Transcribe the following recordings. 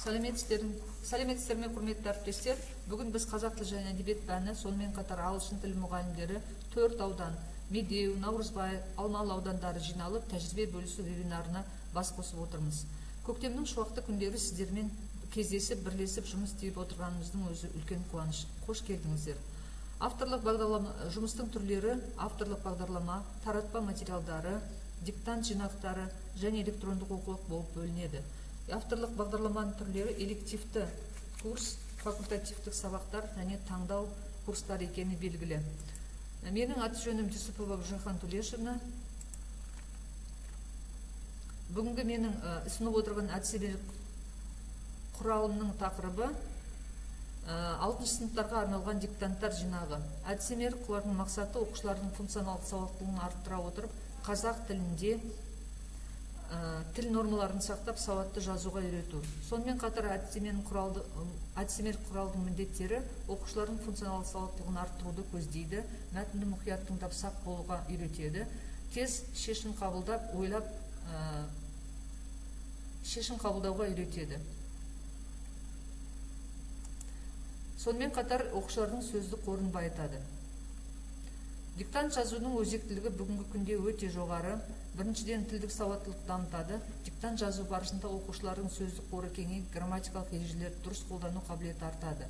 Сәлеметсіздер ме, құрметті әріптестер? Бүгін біз қазақ тілі және әдебиет пәні, сонымен қатар ағылшын тілі мұғалімдері 4 аудан Медеу, Наурызбай, Алмалы аудандары жиналып, тәжірибе бөлісу вебинарына бас қосып отырмыз. Көктемнің шуақты күндері сіздермен кездесіп, бірлесіп жұмыс істеп отырғанымыздың өзі үлкен қуаныш. Қош келдіңіздер. Авторлық бағдарлама жұмыстың түрлері: авторлық бағдарлама, таратпа материалдары, диктант жинақтары және электрондық оқулық болып бөлінеді. Авторлық бағдарламаның түрлері: элективті курс, факультативтік сабақтар және таңдау курстар екені белгілі. Менің аты жөнім Жүсіпова Гүлжахан Төлешевна. Бүгінгі менің ұсынып отырған әдістемелік құралымның тақырыбы 6 сыныптарға арналған диктанттар жинағы. Әдістемелік құралдың мақсаты оқушылардың функционалдық сауаттылығын арттыра отырып, қазақ тілінде тіл нормаларын сақтап, сауатты жазуға үйрету. Сонымен қатар әдістемелік құралдың міндеттері оқушылардың функционалдық сауаттылығын арттыруды көздейді, мәтінді мұқият тыңдап сақ болуға үйретеді, тез шешім қабылдауға үйретеді. Сонымен қатар оқушылардың сөздік қорын байытады. Диктант жазудың өзектілігі бүгінгі күнде өте жоғары. Біріншіден, тілдік сауаттылық дамытады. Диктант жазу барысында оқушылардың сөздік қоры кеңейіп, грамматикалық ережелерді дұрыс қолдану қабілеті артады.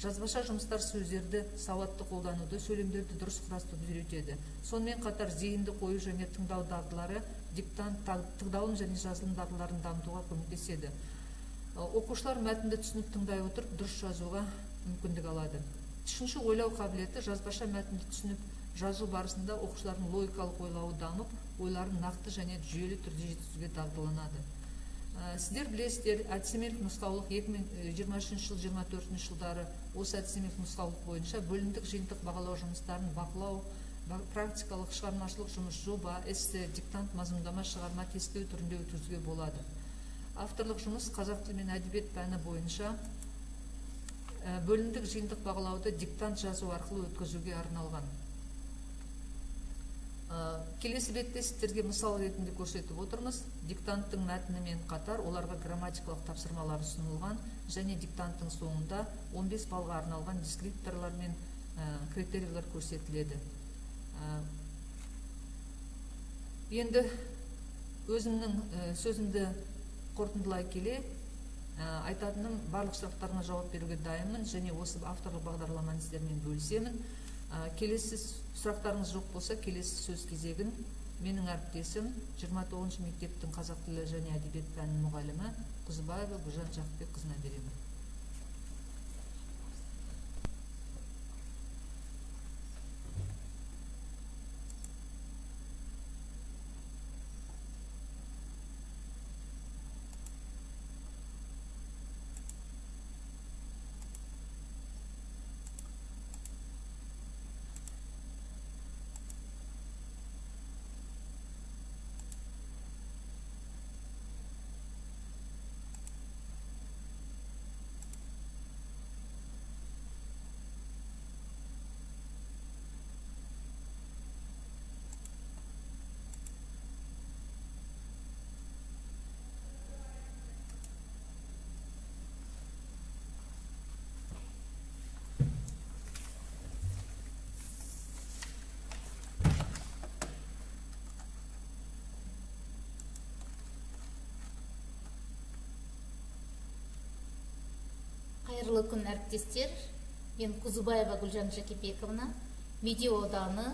Жазбаша жұмыстар сөздерді сауатты қолдануды, сөйлемдерді дұрыс құрастыруды үйретеді. Сонымен қатар зейінді қою және тыңдау дағдылары диктант тыңдалым және жазылым дағдыларын дамытуға көмектеседі. Оқушылар мәтінді түсініп тыңдай отырып, дұрыс жазуға мүмкіндік алады. Үшінші, ойлау қабілеті. Жазбаша мәтінді түсініп жазу барысында оқушылардың логикалық ойлауы дамып, ойларын нақты және жүйелі түрде жеткізуге дағдыланады. Сіздер білесіздер, әдістемелік нұсқаулық 2023 жыл 24 жылдары осы әдістемелік нұсқаулық бойынша бөлімдік жиынтық бағалау жұмыстарын бақылау, практикалық шығармашылық жұмыс, жоба, эссе, диктант, мазмұндама, шығарма, тестілеу түрінде өткізуге болады. Авторлық жұмыс қазақ тілі мен әдебиет пәні бойынша бөлімдік жиынтық бағалауды диктант жазу арқылы өткізуге арналған. Келесі бетте сіздерге мысал ретінде көрсетіп отырмыз. Диктанттың мәтінімен қатар оларға грамматикалық тапсырмалар ұсынылған және диктанттың соңында 15 балға арналған дескрипторлар мен критерийлер көрсетіледі. Енді өзімнің сөзімді қорытындылай келе, айтатыным, барлық сұрақтарына жауап беруге дайынмын және осы авторлық бағдарламаны сіздермен бөлісемін. Келесі сұрақтарыңыз жоқ болса, келесі сөз кезегін менің әріптесім 29 мектептің қазақ тілі және әдебиет пәнінің мұғалімі Құзыбаева Гүлжан Жақыпбекқызына беремін. Қайырлы күн, әріптестер. Мен Құзыбаева Гүлжан Жақыпбековна, Медеу ауданы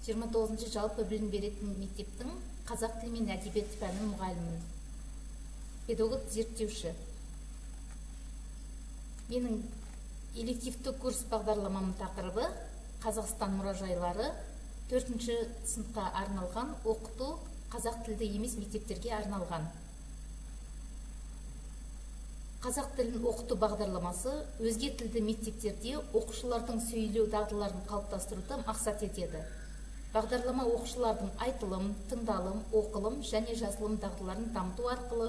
29 жалпы білім беретін мектептің қазақ тілі мен әдебиет пәні мұғалімімін. Педагог зерттеуші. Менің элективті курс бағдарламамның тақырыбы Қазақстан мұражайлары 4-ші сыныпқа арналған оқыту қазақ тілді емес мектептерге арналған. Қазақ тілін оқыту бағдарламасы өзге тілді мектептерде оқушылардың сөйлеу дағдыларын қалыптастыруды мақсат етеді. Бағдарлама оқушылардың айтылым, тыңдалым, оқылым және жазылым дағдыларын дамыту арқылы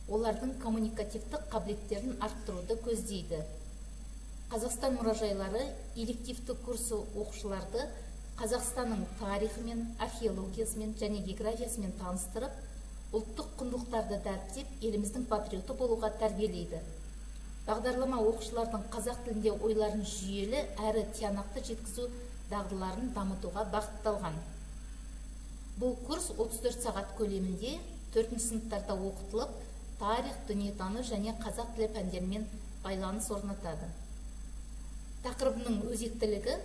олардың коммуникативтік қабілеттерін арттыруды көздейді. Қазақстан мұражайлары элективті курсы оқушыларды Қазақстанның тарихымен, археологиясымен және географиясымен таныстырып, ұлттық құндылықтарды дәріптеп, еліміздің патриоты болуға тәрбиелейді. Бағдарлама оқушылардың қазақ тілінде ойларын жүйелі әрі тиянақты жеткізу дағдыларын дамытуға бағытталған. Бұл курс 34 сағат көлемінде 4 сыныптарда оқытылып, тарих, дүниетану және қазақ тілі пәндерімен байланыс орнатады. Тақырыбының өзектілігі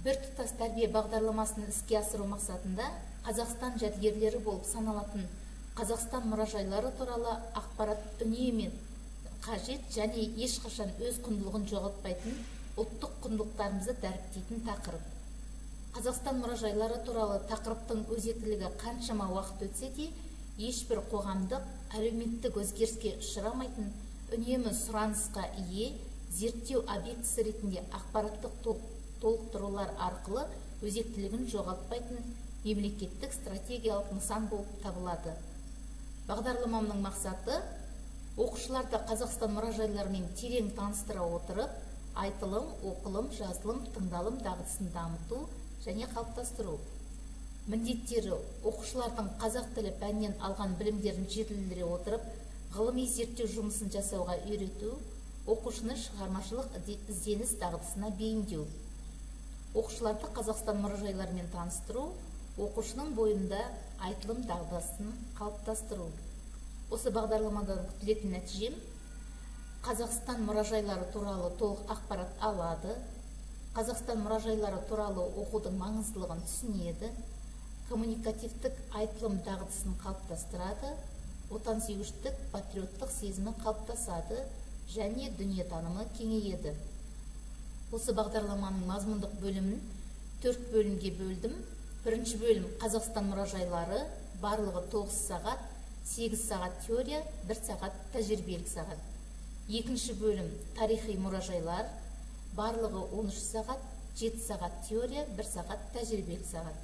біртұтас тәрбие бағдарламасын іске асыру мақсатында Қазақстан жәдігерлері болып саналатын Қазақстан мұражайлары туралы ақпарат үнемі қажет және ешқашан өз құндылығын жоғалтпайтын ұлттық құндылықтарымызды дәріптейтін тақырып. Қазақстан мұражайлары туралы тақырыптың өзектілігі қаншама уақыт өтсе де, ешбір қоғамдық, әлеуметтік өзгеріске ұшырамайтын, үнемі сұранысқа ие, зерттеу объектісі ретінде ақпараттық толықтырулар арқылы өзектілігін жоғалтпайтын мемлекеттік стратегиялық нысан болып табылады. Бағдарламамның мақсаты оқушыларды Қазақстан мұражайларымен терең таныстыра отырып, айтылым, оқылым, жазылым, тыңдалым дағдысын дамыту және қалыптастыру. Міндеттері оқушылардың қазақ тілі пәнінен алған білімдерін жетілдіре отырып, ғылыми зерттеу жұмысын жасауға үйрету, оқушыны шығармашылық ізденіс дағдысына бейімдеу. Оқушыларды Қазақстан мұражайларымен таныстыру, оқушының бойында айтылым дағдысын қалыптастыру. Осы бағдарламадан күтілетін нәтижем Қазақстан мұражайлары туралы толық ақпарат алады, Қазақстан мұражайлары туралы оқудың маңыздылығын түсінеді, коммуникативтік айтылым дағдысын қалыптастырады, отансүйгіштік, патриоттық сезімі қалыптасады және дүниетанымы кеңейеді. Осы бағдарламаның мазмұндық бөлімін 4 бөлімге бөлдім. Бірінші бөлім Қазақстан мұражайлары, барлығы 9 сағат, 8 сағат теория, 1 сағат тәжірибелік сағат. Екінші бөлім тарихи мұражайлар, барлығы 13 сағат, 7 сағат теория, 1 сағат тәжірибелік сағат.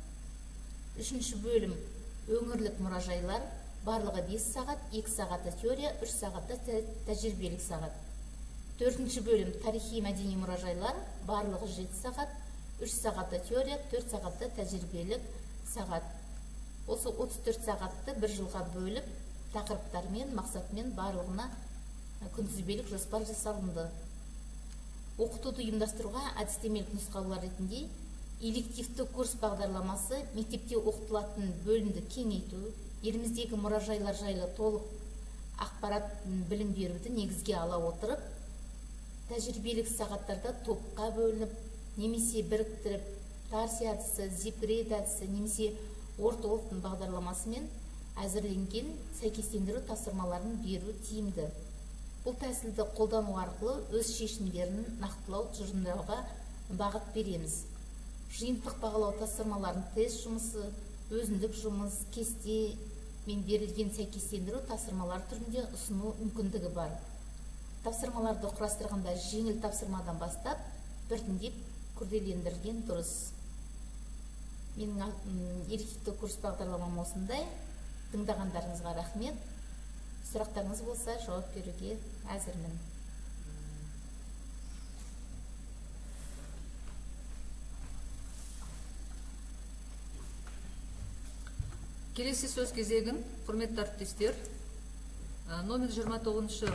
Үшінші бөлім өңірлік мұражайлар, барлығы 5 сағат, 2 сағаты теория, 3 сағаты тәжірибелік сағат. Төртінші бөлім тарихи мәдени мұражайлар, барлығы 7 сағат, 3 сағаты теория, 4 сағаты тәжірибелік сағат. Осы 34 сағатты бір жылға бөліп, тақырыптармен, мақсатмен барлығына күнтізбелік жоспар жасалынды. Оқытуды ұйымдастыруға әдістемелік нұсқаулар ретінде элективті курс бағдарламасы мектепте оқытылатын бөлімді кеңейту, еліміздегі мұражайлар жайлы толық ақпарат білім беруді негізге ала отырып, тәжірибелік сағаттарда топқа бөлініп, немесе біріктіріп, Тарси әдісі, Зипгрейд әдісі, немесе Ортоловтың бағдарламасымен әзірленген сәйкестендіру тапсырмаларын беру тиімді. Бұл тәсілді қолдану арқылы өз шешімдерін нақтылау, тұжырымдауға бағыт береміз. Жиынтық бағалау тапсырмаларын тест жұмысы, өзіндік жұмыс, кесте мен берілген сәйкестендіру тапсырмалар түрінде ұсыну мүмкіндігі бар. Тапсырмаларды құрастырғанда жеңіл тапсырмадан бастап, біртіндеп күрделендірген дұрыс. Менің элективті курс бағдарламам осындай. Тыңдағандарыңызға рахмет. Сұрақтарыңыз болса, жауап беруге әзірмін. Келесі сөз кезегін, құрметті әріптестер, номер 29-шы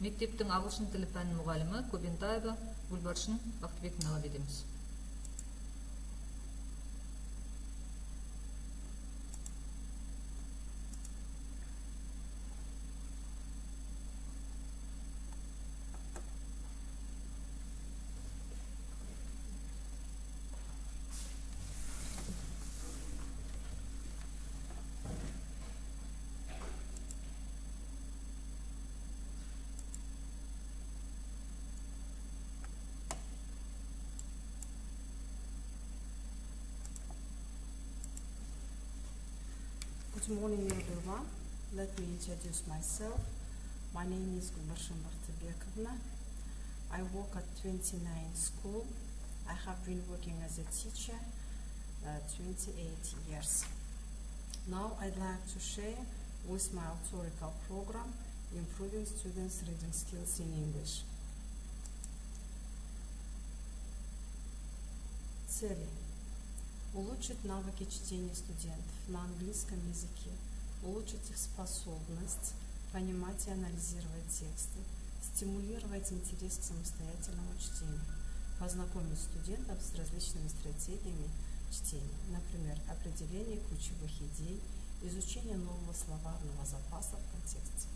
мектептің ағылшын тілі пәні мұғалімі Көбентаева Гүлбаршын Бақтыбекін ала береміз. Good morning, everyone. Let me introduce myself. My name is Gulbarshan Baqtibekovna. I work at 29 school. I have been working as a teacher 28 years. Now I'd like to share with my authorical program improving students' reading skills in English. Цели. Улучшить навыки чтения студентов на английском языке, улучшить их способность понимать и анализировать тексты, Стимулировать интерес к самостоятельному чтению. Познакомить студентов с различными стратегиями чтения. Например, определение ключевых идей, изучение нового словарного запаса в контексте.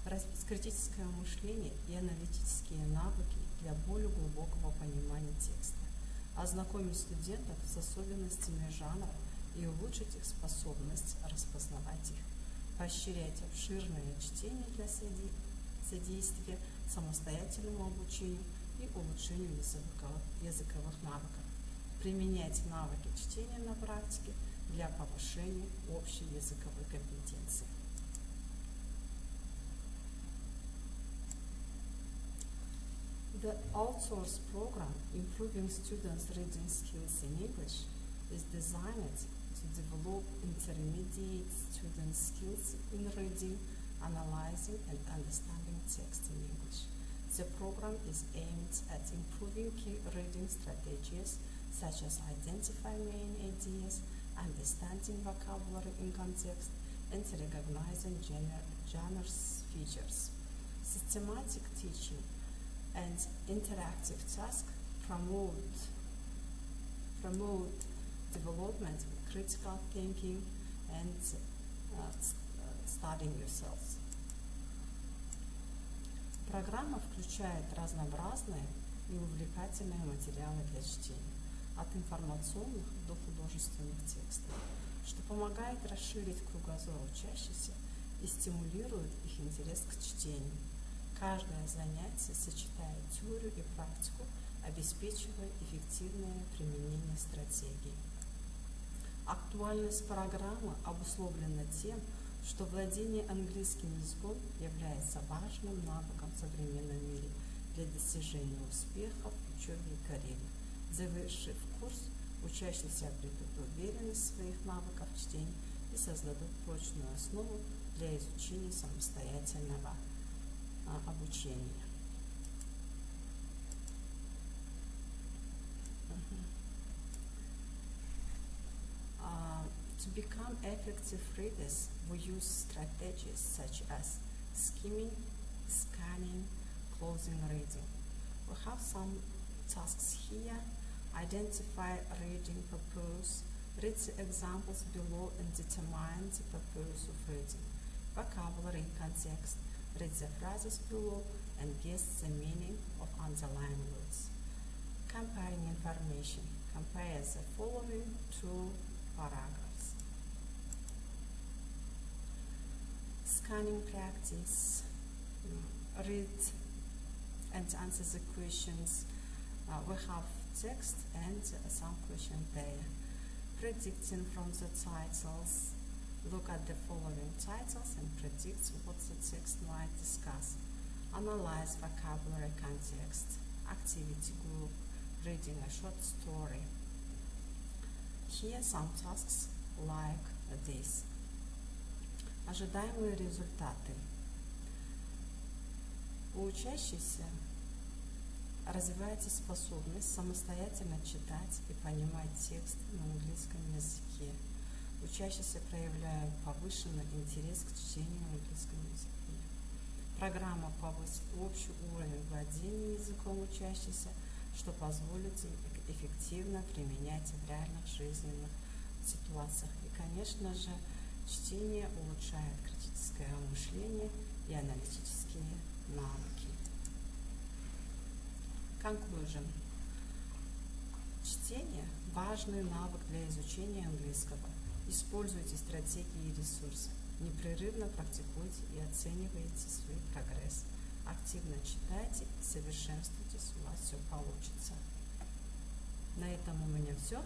Развить критическое мышление и аналитические навыки для более глубокого понимания текста. Ознакомить студентов с особенностями жанра и улучшить их способность распознавать их. Поощрять обширное чтение для содействия самостоятельному обучению и улучшению языковых навыков. Применять навыки чтения на практике для повышения общей языковой компетенции. The outsourced program Improving Students' Reading Skills in English is designed to develop intermediate student skills in reading, analyzing, and understanding text in English. The program is aimed at improving key reading strategies such as identifying main ideas, understanding vocabulary in context, and recognizing genres features. Systematic teaching and interactive tasks promote development in critical thinking and studying yourselves. Программа включает разнообразные и увлекательные материалы для чтения, от информационных до художественных текстов, что помогает расширить кругозор учащихся и стимулирует их интерес к чтению. Каждое занятие сочетает теорию и практику, обеспечивая эффективное применение стратегий. Актуальность программы обусловлена тем, что владение английским языком является важным навыком в современном мире для достижения успеха в учебе и карьере. Завершив курс, учащиеся обретут уверенность в своих навыках чтения и создадут прочную основу для изучения самостоятельного обучения. To become effective readers, we use strategies such as skimming, scanning, closing reading. We have some tasks here. Identify reading purpose. Read the examples below and determine the purpose of reading. Vocabulary in context. Read the phrases below and guess the meaning of underlined words. Comparing information. Compare the following two paragraphs. Scanning practice. Read and answer the questions. We have text and some questions there. Predicting from the titles. Look at the following titles and predict what the text might discuss. Analyze vocabulary context. Activity group. Reading a short story. Here some tasks like this. Ожидаемые результаты. У учащихся развивается способность самостоятельно читать и понимать текст на английском языке. Учащиеся проявляют повышенный интерес к чтению на английском языке. Программа повысит общий уровень владения языком учащихся, что позволит им эффективно применять в реальных жизненных ситуациях. И, конечно же, чтение улучшает критическое мышление и аналитические навыки. Conclusion. Чтение – важный навык для изучения английского. Используйте стратегии и ресурсы. Непрерывно практикуйте и оценивайте свой прогресс. Активно читайте и совершенствуйтесь, у вас все получится. На этом у меня все.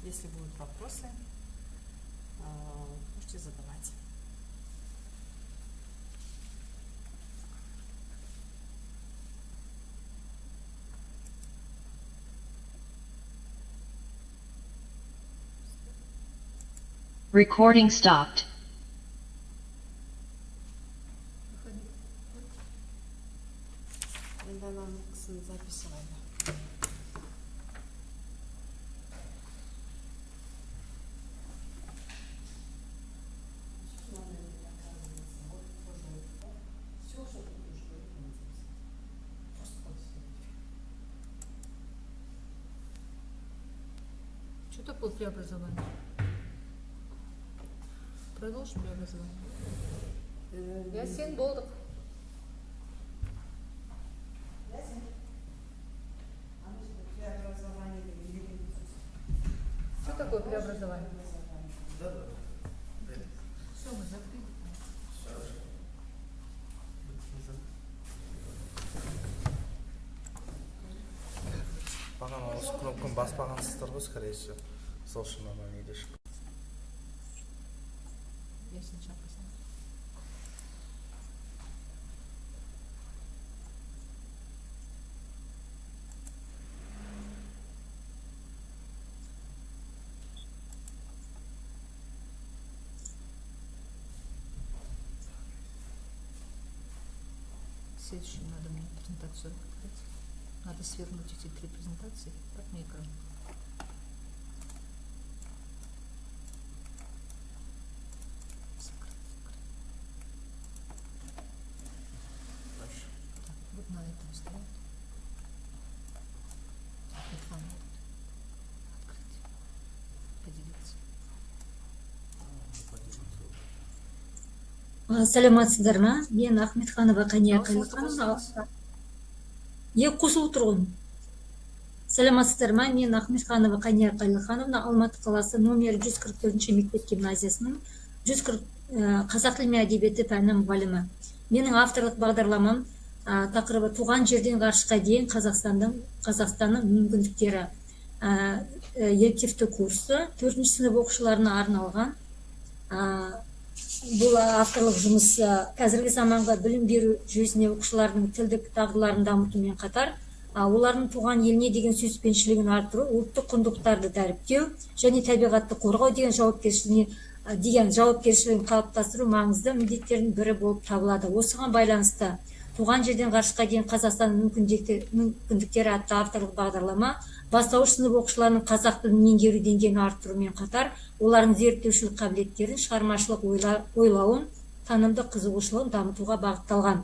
Если будут вопросы, можете задавать. Recording stopped. Енді ананың кісінің записі қайда? Все, что такое преобразование? Продолжи преобразование. Я сен болдық. Что такое преобразование? Все, мы закрыли. Бағана осы кнопканы баспағансыздар ғой, скорее всего. Сол үшін ана неде шығып. Я сначала посмотрю. Следующую надо мне презентацию открыть. Надо свернуть эти 3 презентации. Как мне экран? Так, вот на этом стоит. Экран вот. Открыть. Поделиться. Саламатсыздар ма? Мен Ахметханова Қания Қайлықханова. Қосылып тұрғын. Саламатсыздар ма? Мен Ахметханова Қания Қайлықханова, Алматы қаласы номер 144 мектеп гимназиясының 140 қазақ тілі мен әдебиеті пәні мұғалімі. Менің авторлық бағдарламам тақырыбы туған жерден ғарышқа дейін Қазақстанның мүмкіндіктері элективті курсы 4-ші сынып оқушыларына арналған. Бұл авторлық жұмыс қазіргі заманғы білім беру жүйесіне оқушылардың тілдік дағдыларын дамытумен қатар, олардың туған еліне деген сүйіспеншілігін арттыру, ұлттық құндылықтарды дәріптеу және табиғатты қорғау деген жауапкершілігін қалыптастыру маңызды міндеттердің бірі болып табылады. Осыған байланысты туған жерден ғарышқа дейін Қазақстанның мүмкіндіктері атты авторлық бағдарлама бастауыш сынып оқушыларының қазақ тілін меңгеру деңгейін арттырумен қатар, олардың зерттеушілік қабілеттерін, шығармашылық ойлауын, танымдық қызығушылығын дамытуға бағытталған.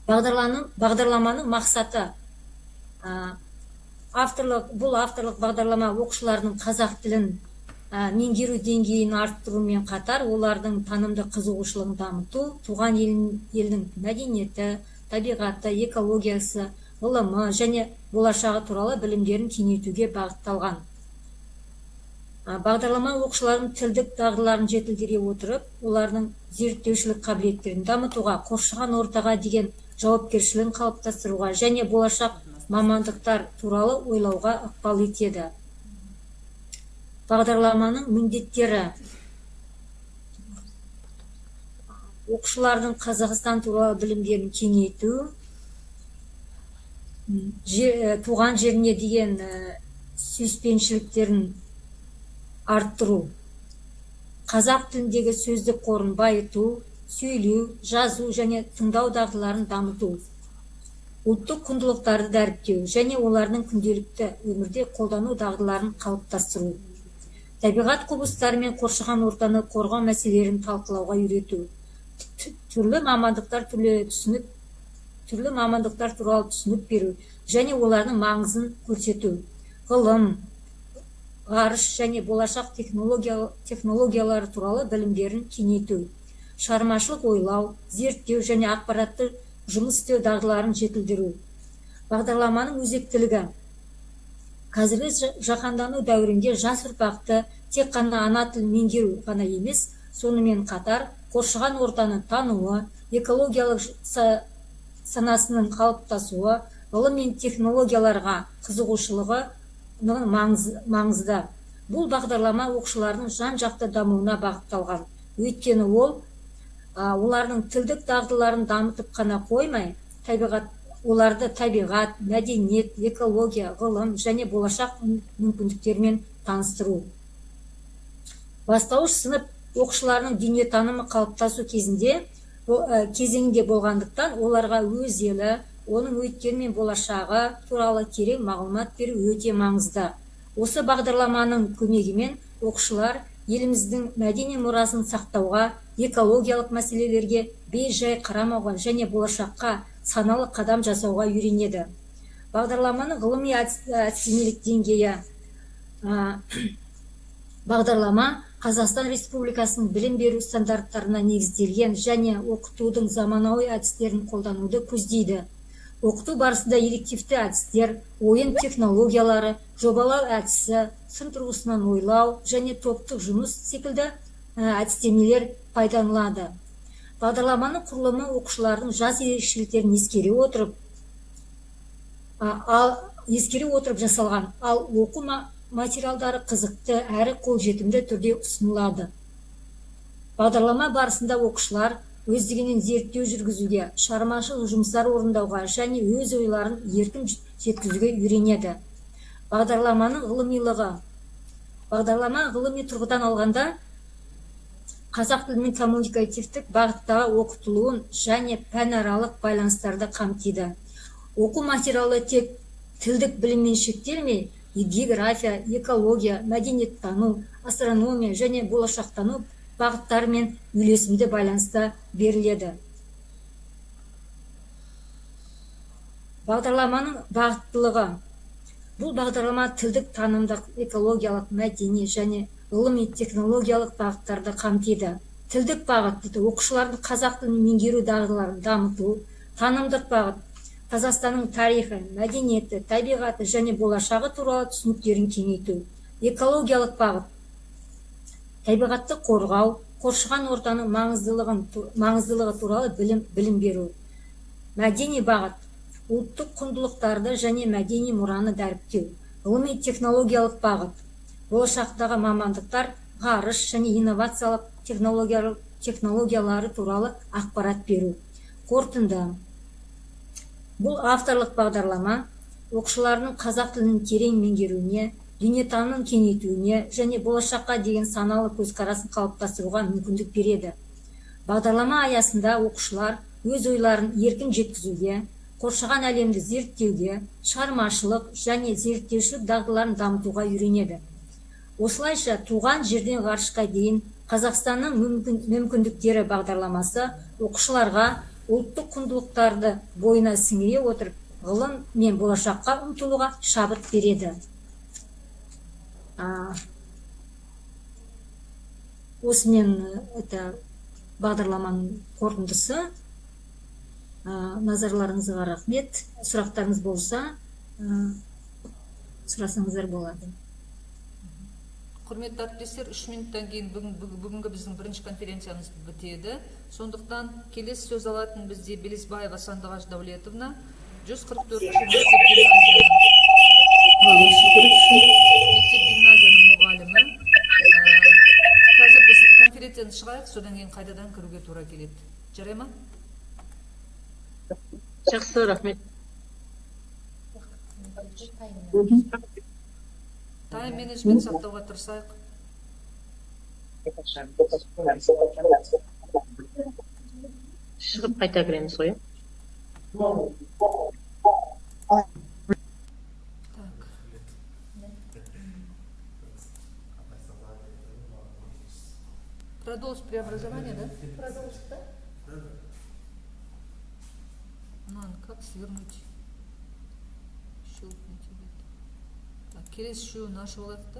Бағдарламаның мақсаты бұл авторлық бағдарлама оқушыларының қазақ тілін меңгеру деңгейін арттырумен қатар, олардың танымдық қызығушылығын дамыту, туған елдің мәдениеті, табиғаты, экологиясы, ғылымы және болашағы туралы білімдерін кеңейтуге бағытталған. Бағдарлама оқушылардың тілдік дағдыларын жетілдіре отырып, олардың зерттеушілік қабілеттерін дамытуға, қоршаған ортаға деген жауапкершілігін қалыптастыруға және болашақ мамандықтар туралы ойлауға ықпал етеді. Бағдарламаның міндеттері: оқушылардың Қазақстан туралы білімдерін кеңейту, туған жеріне деген сүйіспеншіліктерін арттыру, қазақ тіліндегі сөздік қорын байыту, сөйлеу, жазу және тыңдау дағдыларын дамыту, ұлттық құндылықтарды дәріптеу және олардың күнделікті өмірде қолдану дағдыларын қалыптастыру, табиғат құбылыстары мен қоршаған ортаны қорғау мәселелерін талқылауға үйрету, түрлі мамандықтар туралы түсінік беру және олардың маңызын көрсету, ғылым, ғарыш және болашақ технологиялары туралы білімдерін кеңейту, шығармашылық ойлау, зерттеу және ақпаратты жұмыс істеу дағдыларын жетілдіру. Бағдарламаның өзектілігі: қазіргі жаһандану дәуірінде жас ұрпақты тек қана ана тілін меңгеру ғана емес, сонымен қатар қоршаған ортаны тануы, экологиялық санасының қалыптасуы, ғылым мен технологияларға қызығушылығы маңызды. Бұл бағдарлама оқушылардың жан-жақты дамуына бағытталған. Өйткені олардың тілдік дағдыларын дамытып қана қоймай, оларды табиғат, мәдениет, экология, ғылым және болашақ мүмкіндіктермен таныстыру. Бастауыш сынып оқушыларының дүниетанымы қалыптасу кезеңінде болғандықтан, оларға өз елі, оның өткені мен болашағы туралы терең мағлұмат беру өте маңызды. Осы бағдарламаның көмегімен оқушылар еліміздің мәдени мұрасын сақтауға, экологиялық мәселелерге бей-жай қарамауға және болашаққа саналы қадам жасауға үйренеді. Бағдарламаның ғылыми әдістемелік деңгейі: бағдарлама Қазақстан Республикасының білім беру стандарттарына негізделген және оқытудың заманауи әдістерін қолдануды көздейді. Оқыту барысында элективті әдістер, ойын технологиялары, жобалау әдісі, сын тұрғысынан ойлау және топтық жұмыс секілді әдістемелер пайдаланылады. Бағдарламаның құрылымы оқушылардың жас ерекшеліктерін ескере отырып жасалған, ал оқу материалдары қызықты әрі қолжетімді түрде ұсынылады. Бағдарлама барысында оқушылар өздігінен зерттеу жүргізуге, шығармашылық жұмыстар орындауға және өз ойларын еркін жеткізуге үйренеді. Бағдарламаның ғылымилығы. Бағдарлама ғылыми тұрғыдан алғанда қазақ тілінің коммуникативтік бағыттағы оқытылуын және пәнаралық байланыстарды қамтиды. Оқу материалы тек тілдік біліммен шектелмей, география, экология, мәдениеттану, астрономия және болашақтану бағыттарымен үйлесімді байланыста беріледі. Бағдарламаның бағыттылығы. Бұл бағдарлама тілдік, танымдық, экологиялық, мәдени және ғылыми технологиялық бағыттарды қамтиды. Тілдік бағыт оқушылардың қазақ тілін меңгеру дағдыларын дамыту, танымдық бағыт Қазақстанның тарихы, мәдениеті, табиғаты және болашағы туралы түсініктерін кеңейту. Экологиялық бағыт табиғатты қорғау, қоршаған ортаның маңыздылығы туралы білім беру. Мәдени бағыт ұлттық құндылықтарды және мәдени мұраны дәріптеу. Ғылыми технологиялық бағыт болашақтағы мамандықтар, ғарыш және инновациялық технологиялары туралы ақпарат беру. Қорытынды. Бұл авторлық бағдарлама оқушылардың қазақ тілінің терең меңгеруіне, дүниетанымын кеңейтуіне және болашаққа деген саналы көзқарасын қалыптастыруға мүмкіндік береді. Бағдарлама аясында оқушылар өз ойларын еркін жеткізуге, қоршаған әлемді зерттеуге, шығармашылық және зерттеушілік дағдыларын дамытуға үйренеді. Осылайша туған жерден ғарышқа дейін Қазақстанның мүмкіндіктері бағдарламасы оқушыларға ұлттық құндылықтарды бойына сіңіре отырып, ғылым мен болашаққа ұмтылуға шабыт береді. Осымен бағдарламаның қорытындысы. Назарларыңызға рахмет. Сұрақтарыңыз болса, сұрасаңыздар болады. Құрметті әріптестер, 3 минуттан кейін бүгінгі біздің бірінші конференциямыз бітеді. Сондықтан келесі сөз алатын бізде Белесбаева Сандуғаш Даулетовна, 144-ші мектеп гимназияның мұғалімі. Қазір біз конференцияны шығайық, содан кейін қайдадан кіруге тура келеді. Жарай ма? Жақсы, рахмет. Тайм менеджмент сақтауға тырысайық. Шығып қайта кіреміз ғой. Продолжить преобразование, да? Продолжить, да? Как свернуть? Щелкнуть. Келесі шу наш олақта.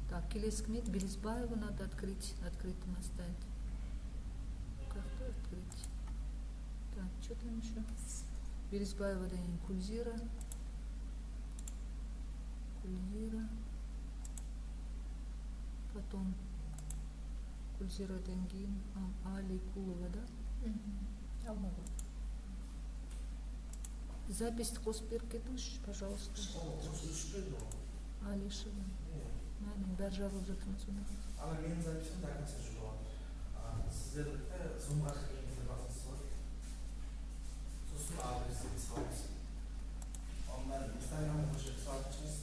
Так, келесі кім еді? Белесбаева надо открыть. Открытым оставить. Как-то открыть. Так, что там еще? Белесбаева да Кульзира. Потом Кульзира Дангин, Али Кулова, да? Запись қосып беріп кетіңізші, пожалуйста. Алишева. Мәнің бәр жағылып жатырмын сонда. Ана менің записім так нәрсе жүріп. Сіздер Zoom-ға кірген информациясы бар. Сосын адресті саламыз. Онdan Instagram'da көшіп салатыншыңыз.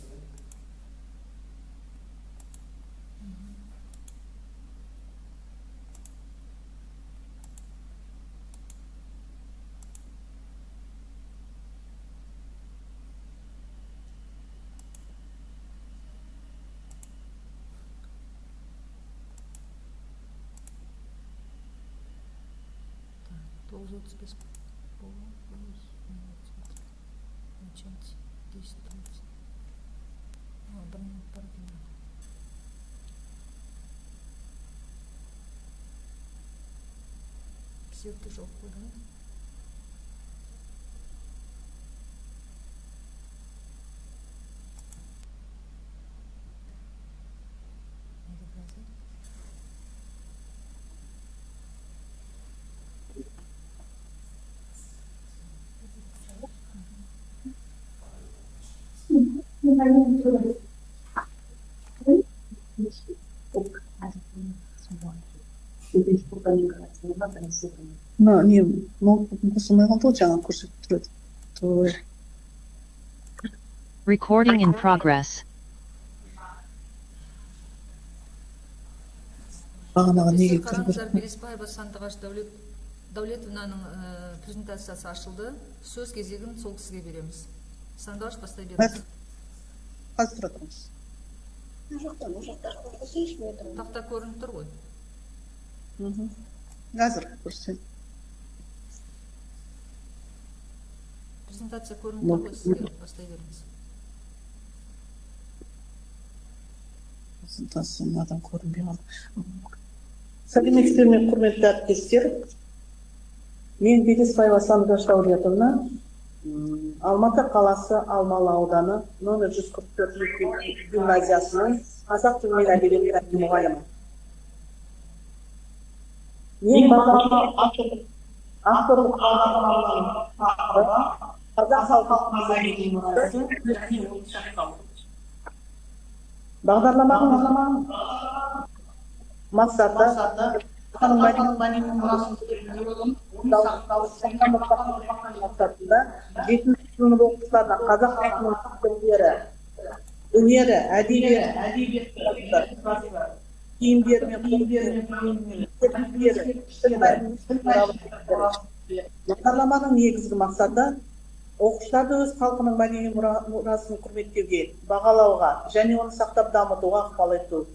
Сүйекті жоқ қойдың. мына не ноутбуктың қосылмай қалды ғой жаңа көрсетіп тұрады. Recording in progress. Бағанағы неге Сіздер қараңыздар, Белесбаева Сандығаш Дәулетовнаның презентациясы ашылды. Сөз кезегін сол кісіге береміз. Сандығаш, бастай беріңіз. Қазір тұра тұрыңыз. Тақта көрініп тұр ғой. Қазір көрсетейін. Презентация көрініп тұр ғой, сізге бастай беріңіз. Презентация мынадан көрінбей қалды. Сәлеметсіздер ме, құрметті әріптестер. Мен Белесбаева Сандығаш Дәулетовна, Алматы қаласы Алмалы ауданы номер 144 гимназиясының қазақ тілі мен әдебиеті пәнінің мұғалімі. Мен авторлық бағдарламаның тақырыбы қазақ халқының мәдени мұрасы және оны сақтау. Бағдарламаның мақсаты қазақстанның мәдени мұрасын мақсатында 7 сынып оқушыларына қазақ халқының тілдері, өнері, әдебиеті, киімдері мен бағдарламаның негізгі мақсаты оқушыларды өз халқының мәдени мұрасын құрметтеуге, бағалауға және оны сақтап дамытуға ықпал ету.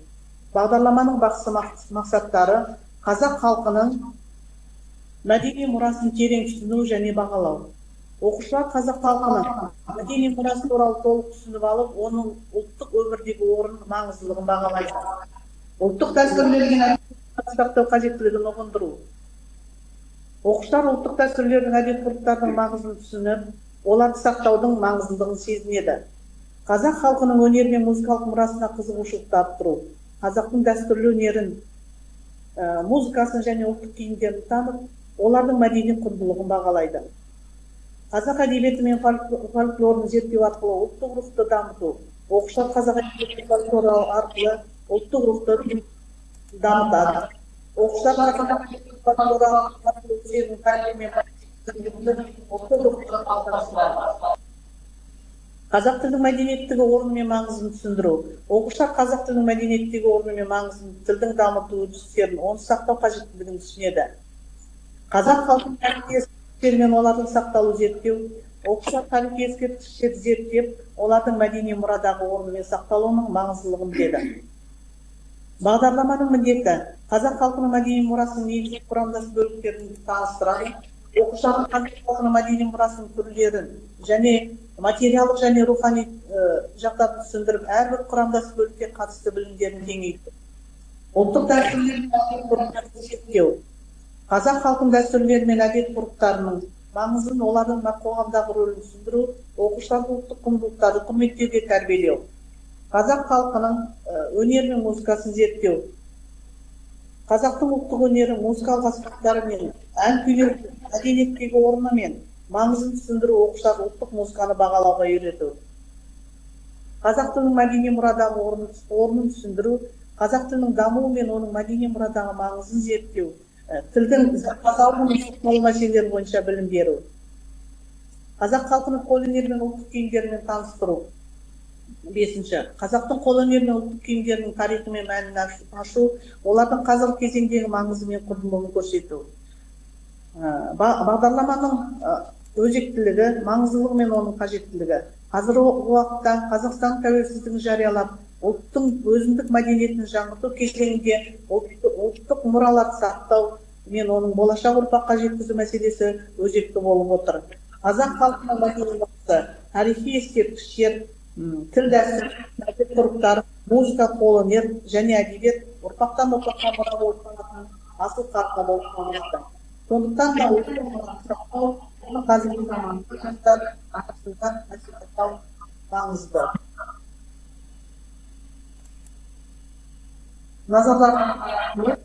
Бағдарламаның басты мақсаттары қазақ халқының мәдени мұрасын терең түсіну және бағалау. Оқушылар қазақ халқының мәдени мұрасы туралы толық түсініп алып, оның ұлттық өмірдегі орнын, маңыздылығын бағалайды. Ұлттық дәстүрлерге сақтау қажеттілігін ұғындыру. Оқушылар ұлттық дәстүрлердің әдет-ғұрыптардың маңызын түсініп, оларды сақтаудың маңыздылығын сезінеді. Қазақ халқының өнер мен музыкалық мұрасына қызығушылықты арттыру. Қазақтың дәстүрлі өнерін, музыкасын және ұлттық киімдерін танып, олардың мәдени құндылығын бағалайды. Қазақ әдебиеті мен фольклорын зерттеу арқылы ұлттық рухты дамыту. Оқушылар қазақ әдебиеті фольклоры арқылы ұлттық рухты дамытады. Оқушылар қазақ әдебиеті фольклоры арқылы өздерінің тарихы мен ұлттық рухты қалыптастырады. Қазақ тілдің мәдениеттегі орны мен маңызын түсіндіру. Оқушылар қазақ тілдің мәдениеттегі орны мен маңызын, тілдің дамыту үрдістерін, оны сақтау қажеттілігін түсінеді. Қазақ халқының тарихи ескерткіштері мен олардың сақталу зерттеу. Оқушылар тарихи ескерткіштерді зерттеп, олардың мәдени мұрадағы орны мен сақталуының маңыздылығын біледі. Бағдарламаның міндеті қазақ халқының мәдени мұрасының негізгі құрамдас бөліктерін таныстырады. Оқушылардың қазақ халқының мәдени мұрасының түрлерін және материалдық және рухани жақтарын түсіндіріп, әрбір құрамдас бөлікке қатысты білімдерін кеңейту. Ұлттық дәстүрлерді зерттеу. Қазақ халқының дәстүрлері мен әдет-ғұрыптарының маңызын, олардың қоғамдағы рөлін түсіндіру, оқушылардың ұлттық құндылықтарды құрметтеуге тәрбиелеу. Қазақ халқының өнер мен музыкасын зерттеу. Қазақтың ұлттық өнері, музыкалық аспаптары мен ән-күйлер мәдениеттегі орны мен маңызын түсіндіру, оқушылар ұлттық музыканы бағалауға үйрету. Қазақ тілінің мәдени мұрадағы орнын түсіндіру, қазақ тілінің дамуы мен оның мәдени мұрадағы маңызын зерттеу, тілдің сақталу мәселелері бойынша білім беру. Қазақ халқының қолөнері мен ұлттық киімдерімен таныстыру. 5. Қазақтың қолөнері мен ұлттық киімдерінің тарихы мен мәнін ашу, олардың қазіргі кезеңдегі маңызы мен құндылығын көрсету. Бағдарламаның өзектілігі, маңыздылығы мен оның қажеттілігі. Қазіргі уақытта Қазақстан тәуелсіздігін жариялап, ұлттың өзіндік мәдениетін жаңғырту кезеңінде ұлттық мұраларды сақтау мен оның болашақ ұрпаққа жеткізу мәселесі өзекті болып отыр. Қазақ халқының мәдени мұрасы, тарихи ескерткіштер, тіл дәстүр, мәдениет ғұрыптар, музыка, қолөнер және әдебиет ұрпақтан ұрпаққа мұра болып қалатын асыл қарқа болып табылады. Сондықтан да осы мұраны сақтау, оны қазіргі заманғы жастар арасында насихаттау маңызды. Назарларыңызға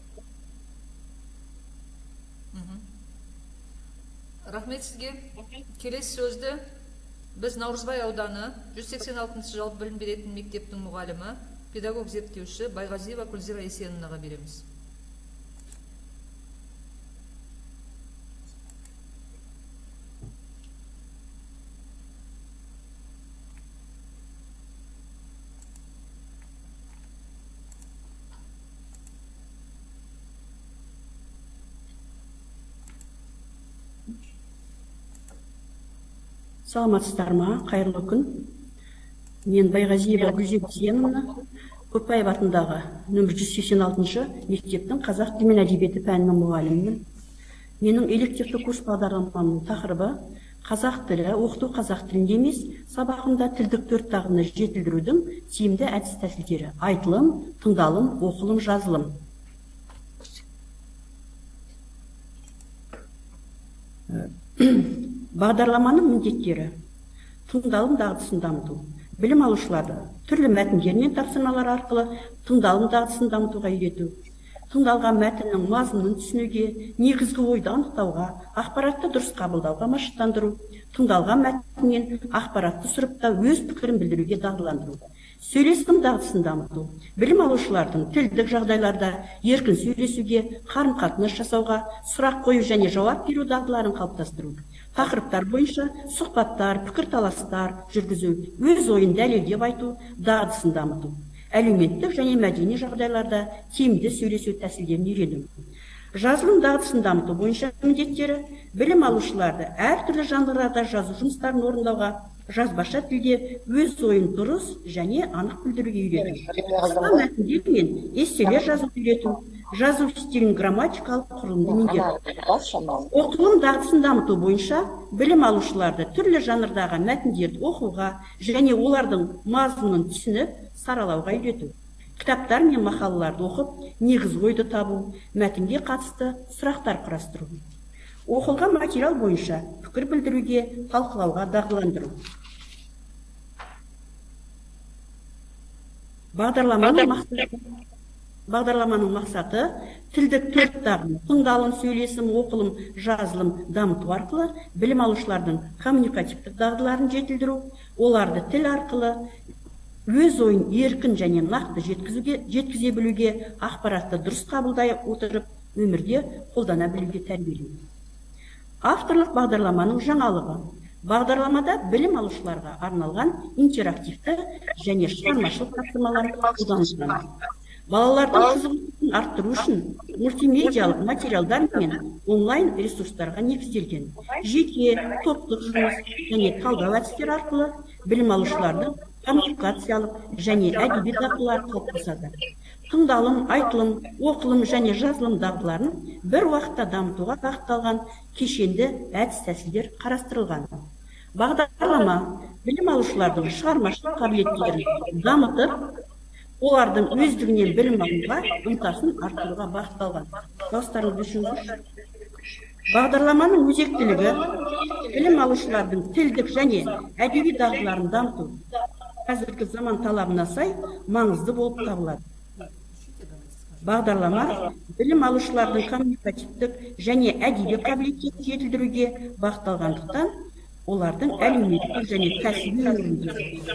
рахмет сізге. Келесі сөзді біз Наурызбай ауданы 186 жалпы білім беретін мектептің мұғалімі, педагог зерттеуші Байғазиева Күлзира Есеновнаға береміз. Саламатсыздар ма, қайырлы күн. Мен Байғазиева Күлзира Есеновна, Көпбаев атындағы нөмір 186 мектептің қазақ тілі мен әдебиеті пәнінің мұғалімімін. Менің элективті курс бағдарламамның тақырыбы қазақ тілі, оқыту қазақ тілінде емес, сабағында тілдік төрт тағыны жетілдірудің тиімді әдіс тәсілдері: айтылым, тыңдалым, оқылым, жазылым. Бағдарламаның міндеттері: тыңдалым дағдысын дамыту, білім алушыларды түрлі мәтіндер мен тапсырмалар арқылы тыңдалым дағдысын дамытуға үйрету, тыңдалған мәтіннің мазмұнын түсінуге, негізгі ойды анықтауға, ақпаратты дұрыс қабылдауға машықтандыру, тыңдалған мәтіннен ақпаратты сұрыптап өз пікірін білдіруге дағдыландыру, сөйлесім дағдысын дамыту, білім алушылардың тілдік жағдайларда еркін сөйлесуге, қарым-қатынас жасауға, сұрақ қою және жауап беру дағдыларын қалыптастыру, тақырыптар бойынша сұхбаттар, пікірталастар жүргізу, өз ойын дәлелдеп айту дағдысын дамыту, әлеуметтік және мәдени жағдайларда тиімді сөйлесу тәсілдерін үйрену. Жазылым дағдысын дамыту бойынша міндеттері: білім алушыларды әртүрлі жанрларда жазу жұмыстарын орындауға, жазбаша тілде өз ойын дұрыс және анық білдіруге үйрету, қысқа мәтіндер мен эсселер жазуды үйрету, жазу стилін грамматикалық құрылымды меңгерту. Оқылым дағдысын дамыту бойынша білім алушыларды түрлі жанрдағы мәтіндерді оқуға және олардың мазмұнын түсініп, саралауға үйрету. Кітаптар мен мақалаларды оқып, негізгі ойды табу, мәтінге қатысты сұрақтар құрастыру. Оқылған материал бойынша пікір білдіруге, талқылауға дағдыландыру. Бағдарламаның мақсаты тілдік төрт тағын, тыңдалым, сөйлесім, оқылым, жазылым дамыту арқылы білім алушылардың коммуникативтік дағдыларын жетілдіру, оларды тіл арқылы өз ойын еркін және нақты жеткізе білуге, ақпаратты дұрыс қабылдай отырып, өмірде қолдана білуге тәрбиелеу. Авторлық бағдарламаның жаңалығы: бағдарламада білім алушыларға арналған интерактивті және шығармашылық тапсырмалар қолданылған. Балалардың қызығушылығын арттыру үшін мультимедиалық материалдар мен онлайн ресурстарға негізделген жеке, топтық жұмыс және талдау әдістері арқылы білім алушылардың коммуникациялық және әдеби дағдылары қалыптасады. Тыңдалым, айтылым, оқылым және жазылым дағдыларын бір уақытта дамытуға бағытталған кешенді әдіс тәсілдер қарастырылған. Бағдарлама білім алушылардың шығармашылық қабілеттерін дамытып, олардың өздігінен білім алуға ынтасын арттыруға бағытталған. Дауыстарыңызды düşünіңіздерші. Бағдарламаның өзектілігі білім алушылардың тілдік және әдеби дағдыларын дамыту қазіргі заман талабына сай маңызды болып табылады. Бағдарлама білім алушылардың коммуникативтік және әдеби қабілеттерін жетілдіруге бағытталғандықтан, олардың әлеуметтік және кәсіби өмірінде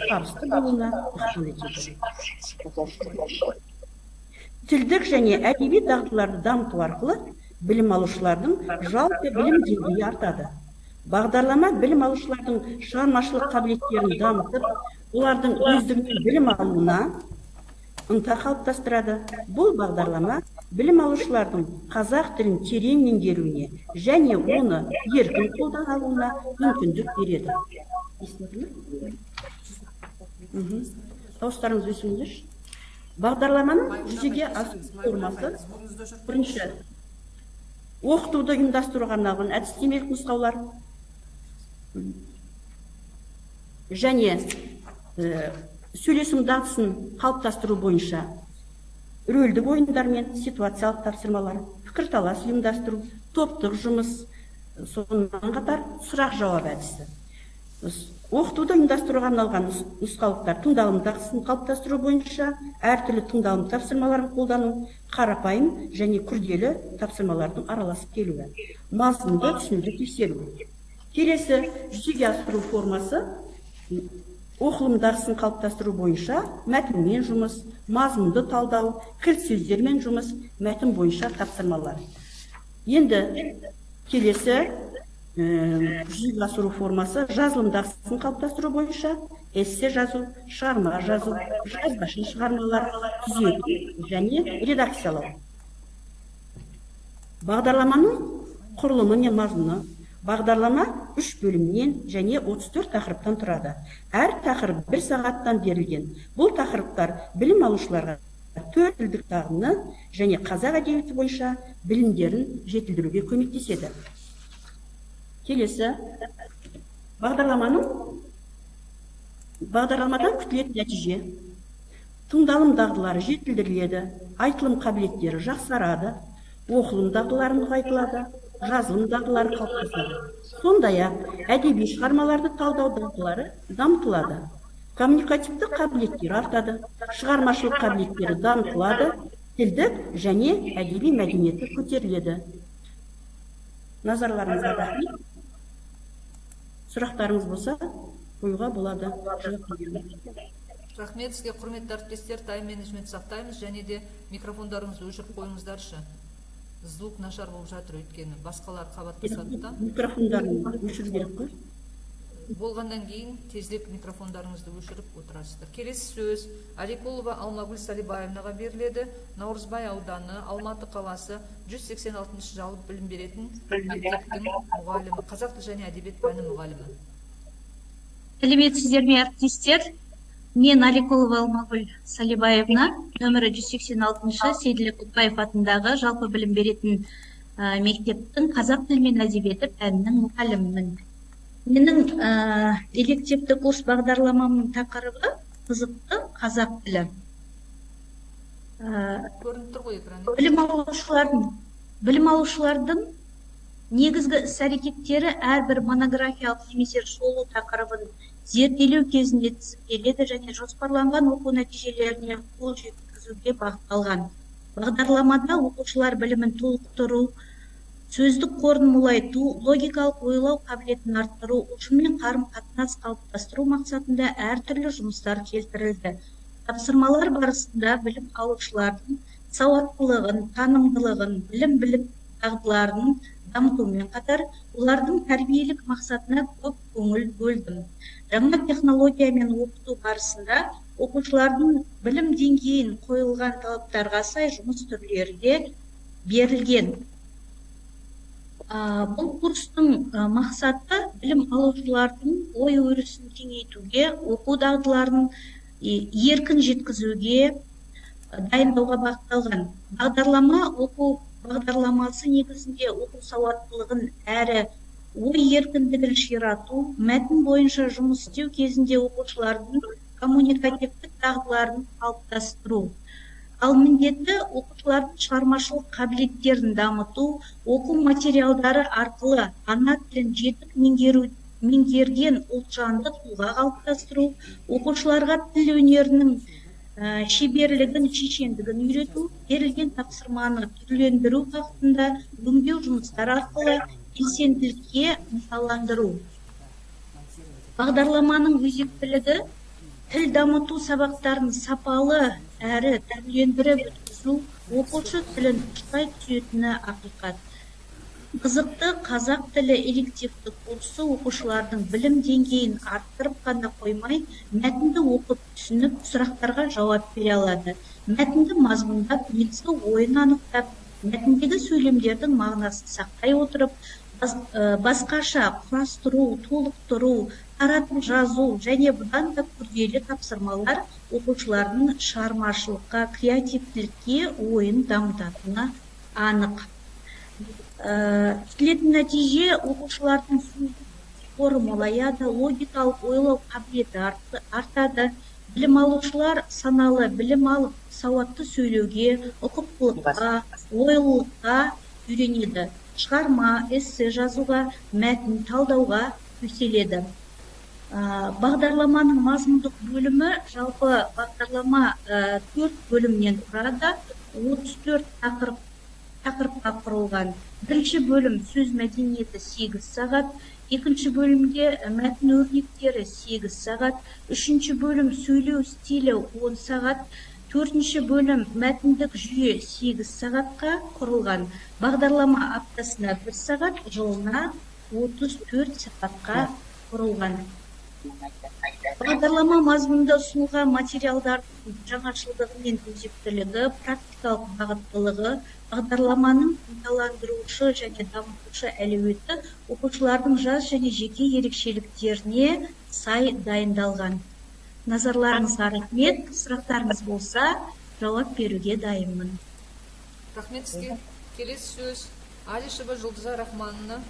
табысты болуына ықпал етеді. Тілдік және әдеби дағдыларды дамыту арқылы білім алушылардың жалпы білім деңгейі артады. Бағдарлама білім алушылардың шығармашылық қабілеттерін дамытып, олардың өздігінен білім алуына ынта қалыптастырады. Бұл бағдарлама білім алушылардың қазақ тілін терең меңгеруіне және оны еркін қолдана алуына мүмкіндік береді. Дауыстарыңызды түсініңіздерші. Бағдарламаның жүзеге асыру формасы: бірінші, оқытуды ұйымдастыруға арналған әдістемелік нұсқаулар және сөйлесім дағдысын қалыптастыру бойынша рөлдік ойындар мен ситуациялық тапсырмалар, пікірталас ұйымдастыру, топтық жұмыс, сонымен қатар сұрақ жауап әдісі. Оқытуды ұйымдастыруға арналған нұсқаулықтар тыңдалым дағдысын қалыптастыру бойынша әртүрлі тыңдалым тапсырмаларын қолдану, қарапайым және күрделі тапсырмалардың араласып келуі, мазмұнды түсінуді тексеру. Келесі жүзеге асыру формасы оқылым дағдысын қалыптастыру бойынша мәтінмен жұмыс, мазмұнды талдау, кілт сөздермен жұмыс, мәтін бойынша тапсырмалар. Енді келесі жүзеге асыру формасы жазылым дағдысын қалыптастыру бойынша эссе жазу, шығарма жазу, жазбаша шығармалар, түзету және редакциялау. Бағдарламаның құрылымы мен мазмұны. Бағдарлама 3 бөлімнен және 34 тақырыптан тұрады. Әр тақырып 1 сағаттан берілген. Бұл тақырыптар білім алушыларға 4 тілдік дағдыны және қазақ әдебиеті бойынша білімдерін жетілдіруге көмектеседі. Келесі бағдарламадан күтілетін нәтиже. Тыңдалым дағдылары жетілдіріледі, айтылым қабілеттері жақсарады, оқылым дағдылары нығайтылады, жазылым дағдылары қалыптасады. Сондай-ақ әдеби шығармаларды талдау дағдылары дамытылады. Коммуникативті қабілеттері артады, шығармашылық қабілеттері дамытылады, тілдік және әдеби мәдениеті көтеріледі. Назарларыңызға рахмет. Сұрақтарыңыз болса, қоюға болады. Рахмет сізге, құрметті әріптестер, тайм-менеджмент сақтаймыз және де микрофондарыңызды өшіріп қойыңыздаршы. Звук нашар болып жатыр өйткені, басқалар қабаттасады да. Микрофондарын өшіру керек қой. Болғаннан кейін тездеп микрофондарыңызды өшіріп отырасыздар. Келесі сөз Аликулова Алмагүл Салибаевнаға беріледі. Наурызбай ауданы, Алматы қаласы 186 жалпы білім беретін мектептің мұғалімі, қазақ тілі және әдебиет пәні мұғалімі. Сәлеметсіздер ме, әріптестер? Мен Аликулова Алмагүл Салибаевна, нөмірі 186 Сейділі Құтбаев атындағы жалпы білім беретін мектептің қазақ тілі мен әдебиеті пәнінің мұғалімімін. Менің элективті курс бағдарламамның тақырыбы қызықты қазақ тілі. Көрініп тұр ғой экран. Білім алушылардың негізгі іс-әрекеттері әрбір монографиялық немесе шолу тақырыбын зерделеу кезінде тізімделеді және жоспарланған оқу нәтижелеріне қол жеткізуге бағытталған. Бағдарламада оқушылар білімін толықтыру, сөздік қорын молайту, логикалық ойлау қабілетін арттыру, ұжыммен қарым-қатынас қалыптастыру мақсатында әртүрлі жұмыстар келтірілді. Тапсырмалар барысында білім алушылардың сауаттылығын, танымдылығын, білім дағдыларын дамытумен қатар, олардың тәрбиелік мақсатына көп көңіл бөлдім. Жаңа технологиямен оқыту барысында оқушылардың білім деңгейін қойылған талаптарға сай жұмыс түрлері де берілген. Бұл курстың мақсаты білім алушылардың ой өрісін кеңейтуге, оқу дағдыларын еркін жеткізуге дайындауға бағытталған. Бағдарлама оқу бағдарламасы негізінде оқу сауаттылығын әрі ой еркіндігін ширату, мәтін бойынша жұмыс істеу кезінде оқушылардың коммуникативтік дағдыларын қалыптастыру. Ал міндеті оқушылардың шығармашылық қабілеттерін дамыту, оқу материалдары арқылы ана тілін жетік меңгерген ұлтжанды тұлға қалыптастыру, оқушыларға тіл өнерінің шеберлігін, шешендігін үйрету, берілген тапсырманы түрлендіру бағытында өңдеу жұмыстар арқылы белсенділікке ынталандыру. Бағдарламаның өзектілігі тіл дамыту сабақтарын сапалы әрі түрлендіріп өткізу, оқушы тілін ұштай түсетіні ақиқат. Қызықты қазақ тілі элективті курсы оқушылардың білім деңгейін арттырып қана қоймай, мәтінді оқып түсініп, сұрақтарға жауап бере алады. Мәтінді мазмұндап, негізгі ойын анықтап, мәтіндегі сөйлемдердің мағынасын сақтай отырып, басқаша құрастыру, толықтыру, таратып жазу және бұдан да күрделі тапсырмалар оқушылардың шығармашылыққа, креативтілікке ойын дамытатыны анық. Күтілетін нәтиже оқушылардың қоры молаяды, логикалық ойлау қабілеті артады. Білім алушылар саналы білім алып, сауатты сөйлеуге, ұқыптылыққа, ойлылыққа үйренеді. Шығарма, эссе жазуға, мәтін талдауға төселеді. Бағдарламаның мазмұндық бөлімі, жалпы бағдарлама 4 бөлімнен тұрады, 34 тақырыпқа құрылған. Бірінші бөлім сөз мәдениеті 8 сағат, екінші бөлімге мәтін өрнектері 8 сағат, үшінші бөлім сөйлеу стилі 10 сағат, төртінші бөлім мәтіндік жүйе 8 сағатқа құрылған. Бағдарлама аптасына 1 сағат, жылына 34 сағатқа құрылған. Бағдарлама мазмұнында ұсынылған материалдардың жаңашылдығы мен өзектілігі, практикалық бағыттылығы, бағдарламаның ынталандырушы және дамытушы әлеуеті оқушылардың жас және жеке ерекшеліктеріне сай дайындалған. Назарларыңызға рахмет. Сұрақтарыңыз болса, жауап беруге дайынмын. Рахмет сізге. Келесі сөз Алишева Жұлдыза Рахмановна,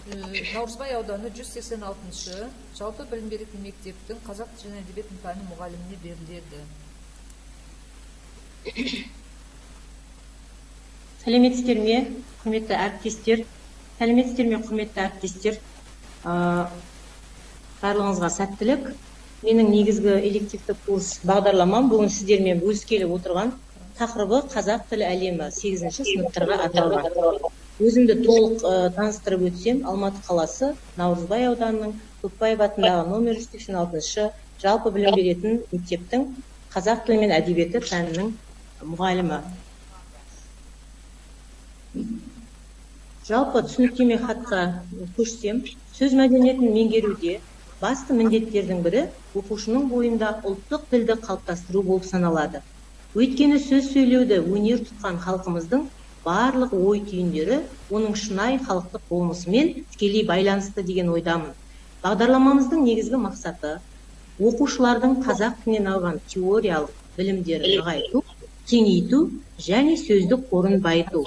Наурызбай ауданы 186-шы жалпы білім беретін мектептің қазақ тілі және әдебиеті пәні мұғаліміне беріледі. Сәлеметсіздер ме, құрметті әріптестер? Сәлеметсіздер ме, құрметті әріптестер? Барлығыңызға сәттілік. Менің негізгі элективті курс бағдарламам бүгін сіздермен бөліскелі отырған тақырыбы қазақ тілі әлемі 8-ші сыныптарға арналған. Өзімді толық таныстырып өтсем, Алматы қаласы Наурызбай ауданының Көпбаев атындағы номер 186-шы жалпы білім беретін мектептің қазақ тілі мен әдебиеті пәнінің мұғалімі. Жалпы түсініктеме хатқа көшсем, сөз мәдениетін меңгеруде басты міндеттердің бірі оқушының бойында ұлттық тілді қалыптастыру болып саналады. Өйткені сөз сөйлеуді өнер тұтқан халқымыздың барлық ой түйіндері оның шынайы халықтық болмысымен тікелей байланысты деген ойдамын. Бағдарламамыздың негізгі мақсаты оқушылардың қазақ тілінен алған теориялық білімдерін нығайту, кеңейту және сөздік қорын байыту.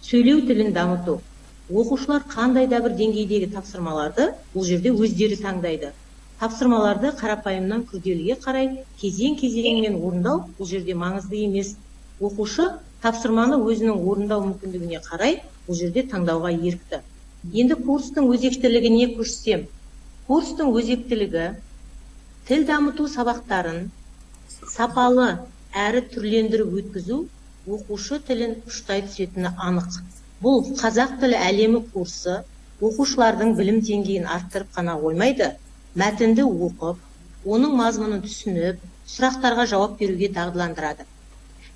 Сөйлеу тілін дамыту. Оқушылар қандай да бір деңгейдегі тапсырмаларды бұл жерде өздері таңдайды. Тапсырмаларды қарапайымнан күрделіге қарай кезең-кезеңмен орындау бұл жерде маңызды емес. Оқушы тапсырманы өзінің орындау мүмкіндігіне қарай бұл жерде таңдауға ерікті. Енді курстың өзектілігіне көшсем, курстың өзектілігі тіл дамыту сабақтарын сапалы әрі түрлендіріп өткізу оқушы тілін ұштай түсетіні анық. Бұл қазақ тілі әлемі курсы оқушылардың білім деңгейін арттырып қана қоймайды, мәтінді оқып, оның мазмұнын түсініп, сұрақтарға жауап беруге дағдыландырады.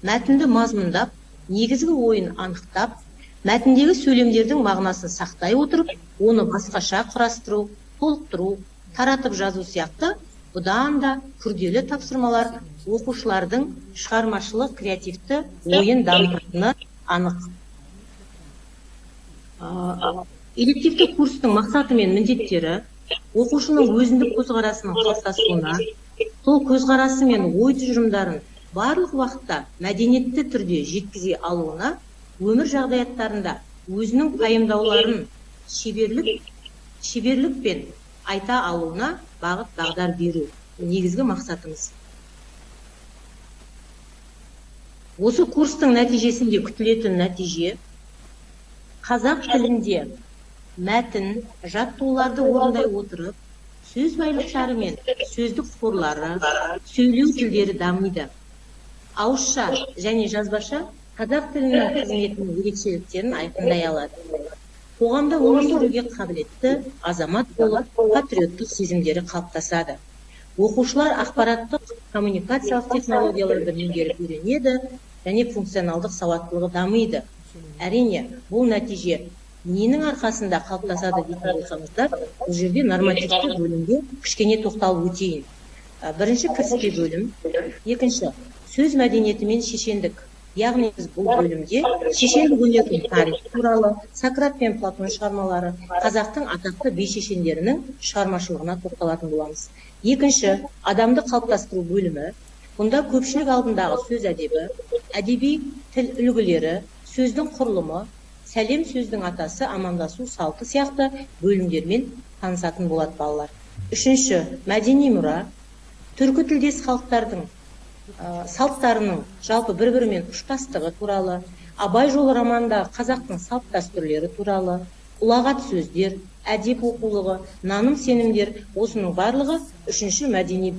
Мәтінді мазмұндап, негізгі ойын анықтап, мәтіндегі сөйлемдердің мағынасын сақтай отырып, оны басқаша құрастыру, толықтыру, таратып жазу сияқты бұдан да күрделі тапсырмалар оқушылардың шығармашылық креативті ойын дамытатыны анық. Элективті курстың мақсаты мен міндеттері оқушының өзіндік көзқарасының қалыптасуына, сол көзқарасы мен ой тұжырымдарын барлық уақытта мәдениетті түрде жеткізе алуына, өмір жағдаяттарында өзінің пайымдауларын шеберлікпен айта алуына бағыт бағдар беру негізгі мақсатымыз. Осы курстың нәтижесінде күтілетін нәтиже қазақ тілінде мәтін, жаттығуларды орындай отырып, сөз байлықтары мен сөздік қорлары, сөйлеу тілдері дамиды. Ауызша және жазбаша қазақ тілінің қызметінің ерекшеліктерін айқындай алады. Қоғамда өмір сүруге қабілетті азамат болып, патриоттық сезімдері қалыптасады. Оқушылар ақпараттық коммуникациялық технологияларды меңгеріп үйренеді және функционалдық сауаттылығы дамиды. Әрине, бұл нәтиже ненің арқасында қалыптасады дейтін болсаңыздар, бұл жерде нормативті бөлімге кішкене тоқталып өтейін. Бірінші кіріспе бөлім, екінші сөз мәдениеті мен шешендік. Яғни біз бұл бөлімде шешендік өнердің тарихы туралы, Сократ пен Платон шығармалары, қазақтың атақты би шешендерінің шығармашылығына тоқталатын боламыз. Екінші, адамды қалыптастыру бөлімі. Бұнда көпшілік алдындағы сөз әдебі, әдеби тіл үлгілері, сөздің құрылымы, сәлем сөздің атасы, амандасу салты сияқты бөлімдермен танысатын болады балалар. Үшінші, мәдени мұра, түркі тілдес халықтардың салттарының жалпы бір-бірімен ұштастығы туралы, Абай жолы романында қазақтың салт дәстүрлері туралы, ұлағат сөздер, әдеп оқулығы, наным сенімдер, осының барлығы үшінші мәдени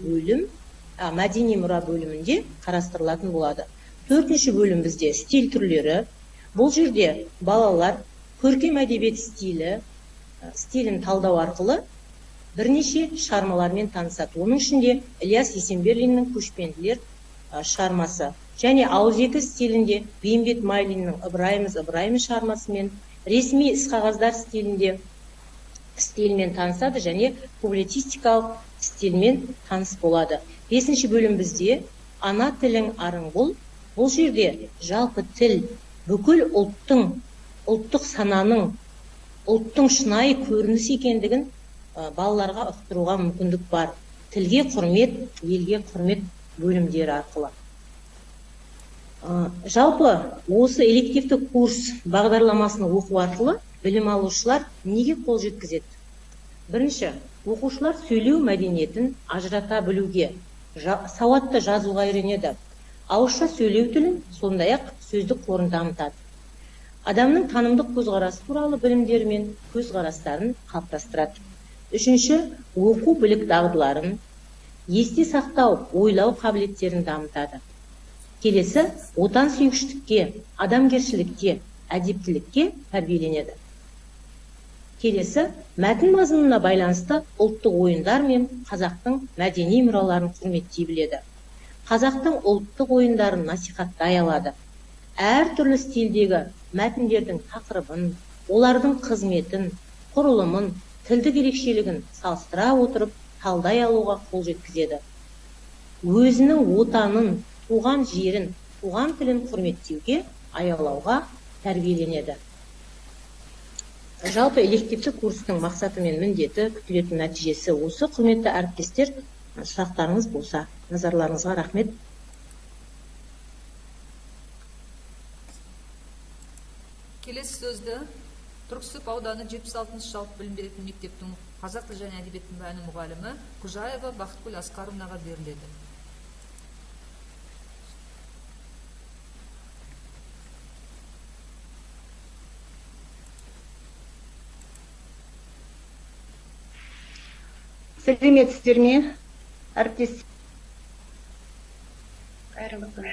мұра бөлімінде қарастырылатын болады. Төртінші бөлім бізде стиль түрлері. Бұл жерде балалар көркем әдебиет стилін талдау арқылы бірнеше шығармалармен танысады. Оның ішінде Ілияс Есенберлиннің көшпенділер шығармасы және ауызекі стилінде Бейімбет Майлиннің Ыбырайымыз шығармасымен, ресми іс-қағаздар стилімен танысады және публицистикалық стилмен таныс болады. Бесінші бөлім бізде ана тілің арың бұл. Бұл жерде жалпы тіл бүкіл ұлттық сананың, ұлттың шынайы көрініс екендігін балаларға ұқтыруға мүмкіндік бар. Тілге құрмет, елге құрмет бөлімдері арқылы. Жалпы осы элективті курс бағдарламасын оқу арқылы білім алушылар неге қол жеткізеді? Бірінші, оқушылар сөйлеу мәдениетін ажырата білуге, сауатты жазуға үйренеді. Ауызша сөйлеу тілін, сондай-ақ сөздік қорын дамытады. Адамның танымдық көзқарасы туралы білімдері мен көзқарастарын қалыптастырады. Үшінші, оқу білік дағдыларын, есте сақтау, ойлау қабілеттерін дамытады. Келесі, отансүйгіштікке, адамгершілікке, әдептілікке тәрбиеленеді. Келесі, мәтін мазмұнына байланысты ұлттық ойындар мен қазақтың мәдени мұраларын құрметтей біледі. Қазақтың ұлттық ойындарын насихаттай алады. Әр түрлі стильдегі мәтіндердің тақырыбын, олардың қызметін, құрылымын, тілдік ерекшелігін салыстыра отырып талдай алуға қол жеткізеді. Өзінің отанын, туған жерін, туған тілін құрметтеуге, аялауға тәрбиеленеді. Жалпы элективті курстың мақсаты мен міндеті, күтілетін нәтижесі осы. Құрметті әріптестер, сұрақтарыңыз болса, назарларыңызға рахмет. Келесі сөзді Түрксіб ауданы 76 жалпы білім беретін мектептің қазақ тілі және әдебиеттің пәні мұғалімі Құжаева Бақытгүл Асқаровнаға беріледі. Сәлеметсіздер ме, әріптес? Қайырлы күн.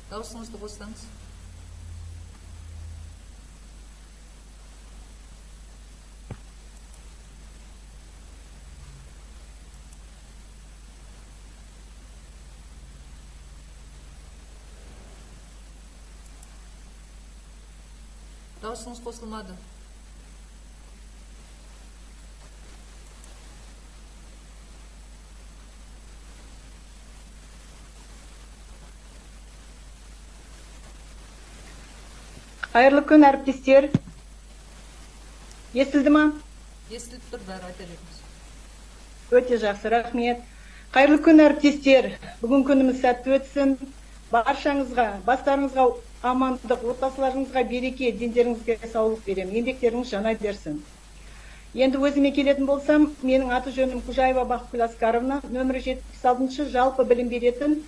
Дауысыңызды қоссаңыз. Дауысыңыз қосылмады. Қайырлы күн, әріптестер. Естілді ма? Естіліп тұр, бәрі айта беріңіз. Өте жақсы, рахмет. Қайырлы күн, әріптестер. Бүгін күніміз сәтті өтсін. Баршаңызға, бастарыңызға амандық, отбасыларыңызға береке, дендеріңізге саулық беремін. Еңбектеріңіз жана берсін. Енді өзіме келетін болсам, менің аты жөнім Құжаева Бақытгүл Асқаровна, нөмірі 76 жалпы білім беретін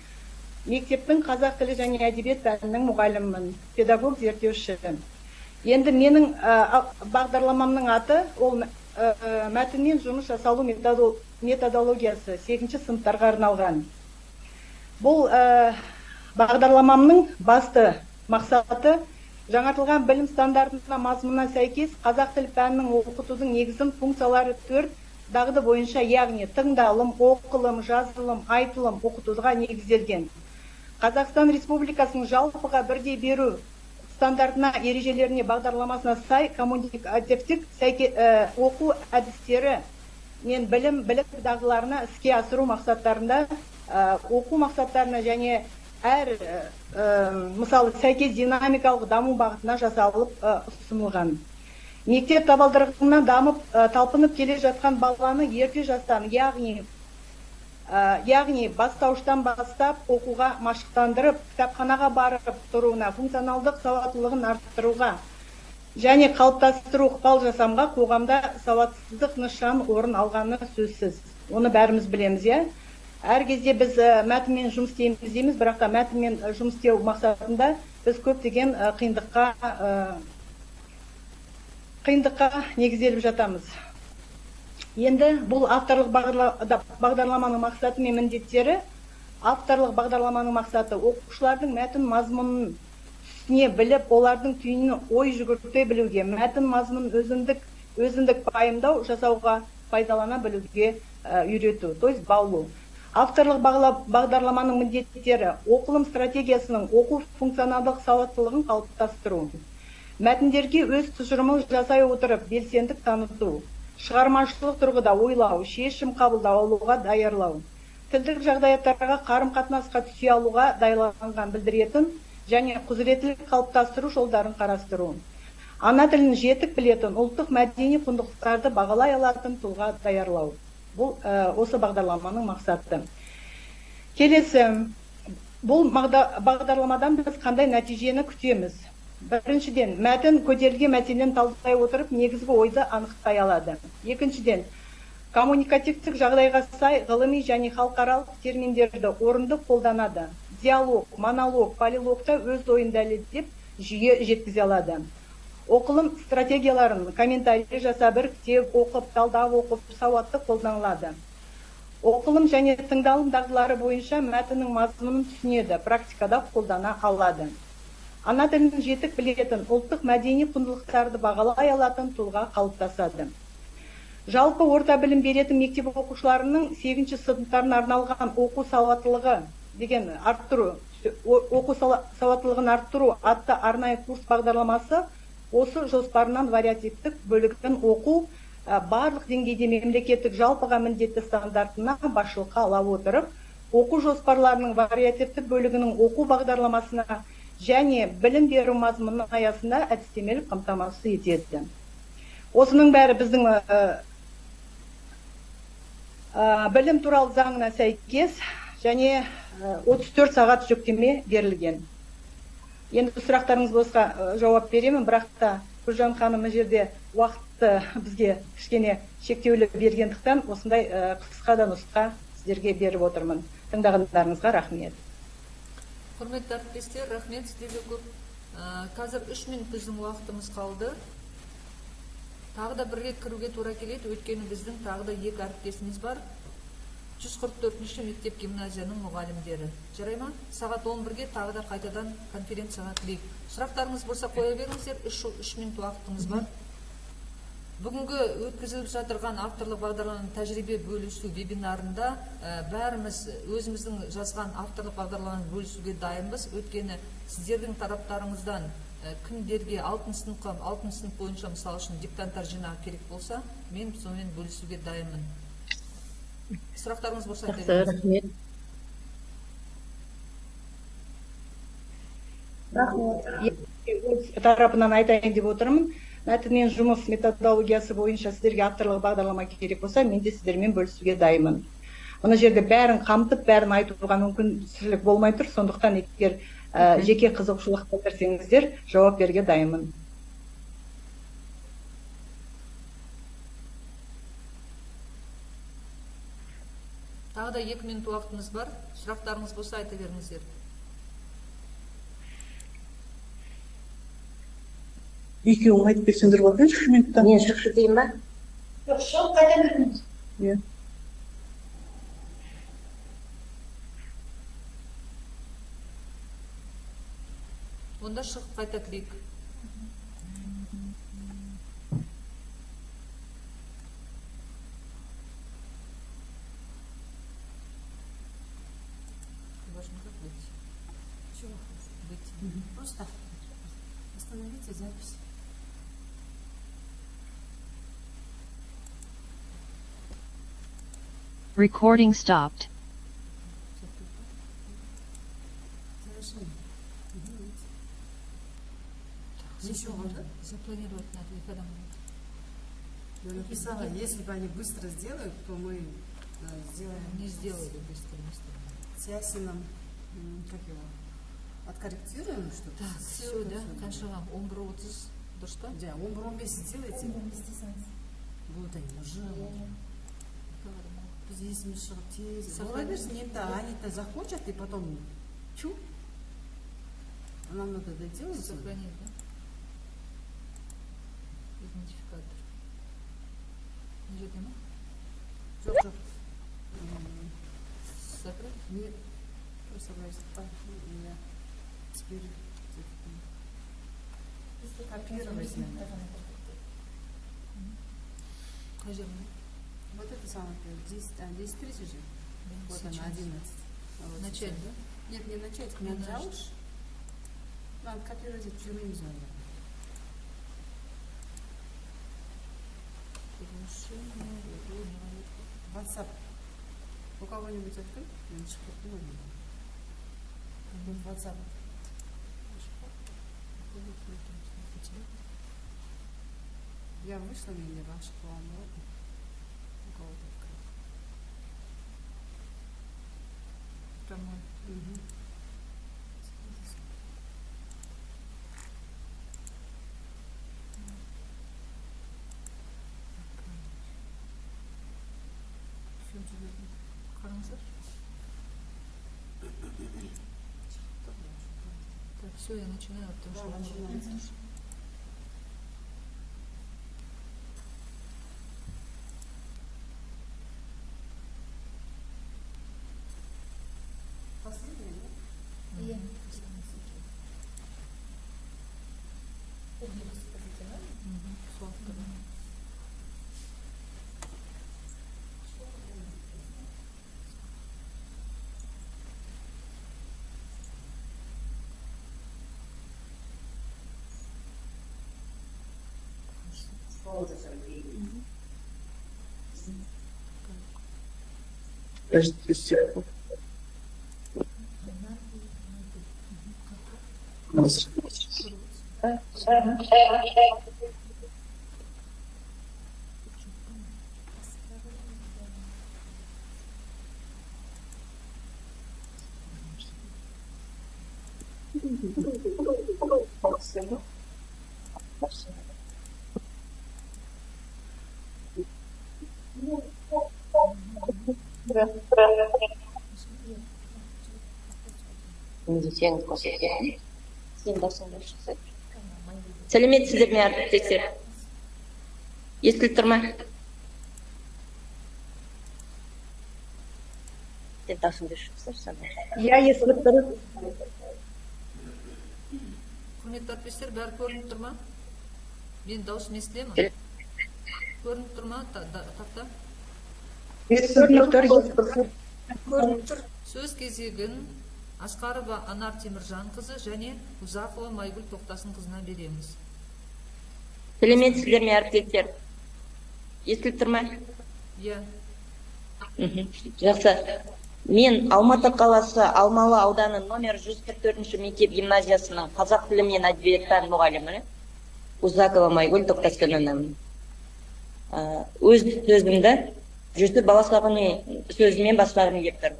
мектептің қазақ тілі және әдебиет пәнінің мұғалімімін, педагог зерттеуші. Енді менің бағдарламамның аты, ол мәтінмен жұмыс жасалу методологиясы 8-ші сыныптарға арналған. Бұл бағдарламамның басты мақсаты жаңартылған білім стандартына мазмұнына сәйкес қазақ тілі пәнінің оқытудың негізін функциялары 4 дағды бойынша, яғни тыңдалым, оқылым, жазылым, айтылым оқытуға негізделген. Қазақстан Республикасының жалпыға бірдей беру стандартына, ережелеріне, бағдарламасына сай коммуникативтік оқу әдістері мен білік дағдыларына іске асыру мақсаттарында, оқу мақсаттарына және әр мысалы сәйкес динамикалық даму бағытына жасалып ұсынылған. Мектеп табалдырығынан дамып, талпынып келе жатқан баланы ерте жастан, яғни яғни бастауыштан бастап оқуға машықтандырып, кітапханаға барып тұруына, функционалдық сауаттылығын арттыруға және қалыптастыру ықпал жасамға қоғамда сауатсыздық нышан орын алғаны сөзсіз. Оны бәріміз білеміз, иә. Әр кезде біз мәтінмен жұмыс істейміз дейміз, бірақ та мәтінмен жұмыс істеу мақсатында біз көптеген қиындыққа негізделіп жатамыз. Енді бұл авторлық бағдарламаның мақсаты мен міндеттері. Авторлық бағдарламаның мақсаты оқушылардың мәтін мазмұнын түсіне біліп, олардың түйінін ой жүгірте білуге, мәтін мазмұнын өзіндік пайымдау жасауға пайдалана білуге үйрету, то есть баулу. Авторлық бағдарламаның міндеттері: оқылым стратегиясының оқу функционалдық сауаттылығын қалыптастыру, мәтіндерге өз тұжырымын жасай отырып белсендік таныту, шығармашылық тұрғыда ойлау, шешім қабылдау алуға даярлау, тілдік жағдаяттарға қарым-қатынасқа түсе алуға даярланған білдіретін және құзыреттілік қалыптастыру жолдарын қарастыру, ана тілін жетік білетін, ұлттық мәдени құндылықтарды бағалай алатын тұлға даярлау. Бұл осы бағдарламаның мақсаты. Келесі, бұл бағдарламадан біз қандай нәтижені күтеміз? Біріншіден, мәтін көтерілген мәселені талдай отырып, негізгі ойды анықтай алады. Екіншіден, коммуникативтік жағдайға сай ғылыми және халықаралық терминдерді орынды қолданады. Диалог, монолог, полилогта өз ойын дәлелдеп жүйе жеткізе алады. Оқылым стратегияларын комментарий жасап, іріктеп, оқып, талдап оқып, сауатты қолданылады. Оқылым және тыңдалым дағдылары бойынша мәтіннің мазмұнын түсінеді, практикада қолдана алады. Ана тілін жетік білетін, ұлттық мәдени құндылықтарды бағалай алатын тұлға қалыптасады. Жалпы орта білім беретін мектеп оқушыларының 8-ші сыныптарына арналған оқу сауаттылығы деген арттыру, оқу сауаттылығын арттыру атты арнайы курс бағдарламасы осы жоспарынан вариативтік бөлігін оқу барлық деңгейде мемлекеттік жалпыға міндетті стандартына басшылыққа ала отырып, оқу жоспарларының вариативтік бөлігінің оқу бағдарламасына және білім беру мазмұны аясында әдістемелік қамтамасыз етеді. Осының бәрі біздің білім туралы заңына сәйкес және 34 сағат жүктеме берілген. Енді сұрақтарыңыз болса жауап беремін, бірақ та Гүлжан ханым жерде уақытты бізге кішкене шектеулі бергендіктен осындай қысқа да нұсқа сіздерге беріп отырмын. Тыңдағандарыңызға рахмет. Құрметті әріптестер, рахмет сіздерге көп. Қазір 3 минут біздің уақытымыз қалды. Тағы да бір рет кіруге тура келеді, өйткені біздің тағы да 2 әріптесіміз бар. 144-ші мектеп гимназияның мұғалімдері. Жарай ма? Сағат 11-ге тағы да қайтадан конференцияға кірейік. Сұрақтарыңыз болса қоя беріңіздер, 3 минут уақытымыз бар. Бүгінгі өткізіліп жатырған авторлық бағдарламаның тәжірибе бөлісу вебинарында бәріміз өзіміздің жазған авторлық бағдарламаны бөлісуге дайынбыз. Өйткені сіздердің тараптарыңыздан кімдерге 6 сынып бойынша мысалы үшін диктанттар жинағы керек болса, мен сонымен бөлісуге дайынмын. Сұрақтарыңыз болса рахмет. Тарапынан айтайын деп отырмын. Мәтінмен жұмыс методологиясы бойынша сіздерге авторлық бағдарлама керек болса, мен де сіздермен бөлісуге дайынмын. Мына жерде бәрін қамтып, бәрін айтуға мүмкіншілік болмай тұр, сондықтан егер жеке қызығушылық білдірсеңіздер, жауап беруге дайынмын. Тағы да 2 минут уақытымыз бар. Сұрақтарыңыз болса айта беріңіздер. Екеуің айтып берсеңдер болады, 3 минутта. Мен шығып кетейін ба? Жоқ, шығып қайта беріңіз. Иә. Онда шығып қайта кірейік. Просто остановите запись. Recording stopped. Еще надо? Запланировать надо, когда мы... Я написала, если бы они быстро сделают, то мы сделаем. Не сделали быстро. С Ясином, как его, откорректируем что-то? Так, все, да? Қаншаға? 11:30 дұрыс па? Да, 11-15 сделайте. Будет они уже. Біз есіміз шығып тез. Бола берсін, енді они-то захочет, и потом чу. Нам надо доделать. Сохранить, да? Идентификатор. Не жерде ма? Жоқ, жоқ. Закрыть? Нет. Просто я теперь копировать надо. Қай жерде? Вот это самое, 10:30 же. Вот она, 11. Вот Начать, сейчас. да? Нет, не начать, Не нажал. Надо копировать эту черную зону. WhatsApp. У кого-нибудь открыть? WhatsApp. Я вышла, мне ваш план. У кого-то открыть. Прямой. Қараңыздар. Так, все, я начинаю. Да, начинаем. Последний, да? Иә. Сол авторы. Сәлеметсіздер ме, әріптестер? Естіліп тұр ма? Сен дауысыңды шығарсаңшы сонда. Иә, естіліп тұр. Құрметті әріптестер, бәрі көрініп тұр ма? Мен дауысым естіле ме? Көрініп тұр ма тақта? Көрініп тұр. Сөз кезегін Асқарова Анар Теміржанқызы және Ұзақова Майгүл Тоқтасын қызына береміз. Сәлеметсіздер ме, әріптестер? Естіліп тұр ма? Иә. Жақсы. Мен Алматы қаласы Алмалы ауданы номер 144 мектеп гимназиясының қазақ тілі мен әдебиет пәні мұғалімі Ұзақова Майгүл Тоқтасынынамын. Өз сөзімді жүзді баласағының сөзімен бастағым келіп тұр.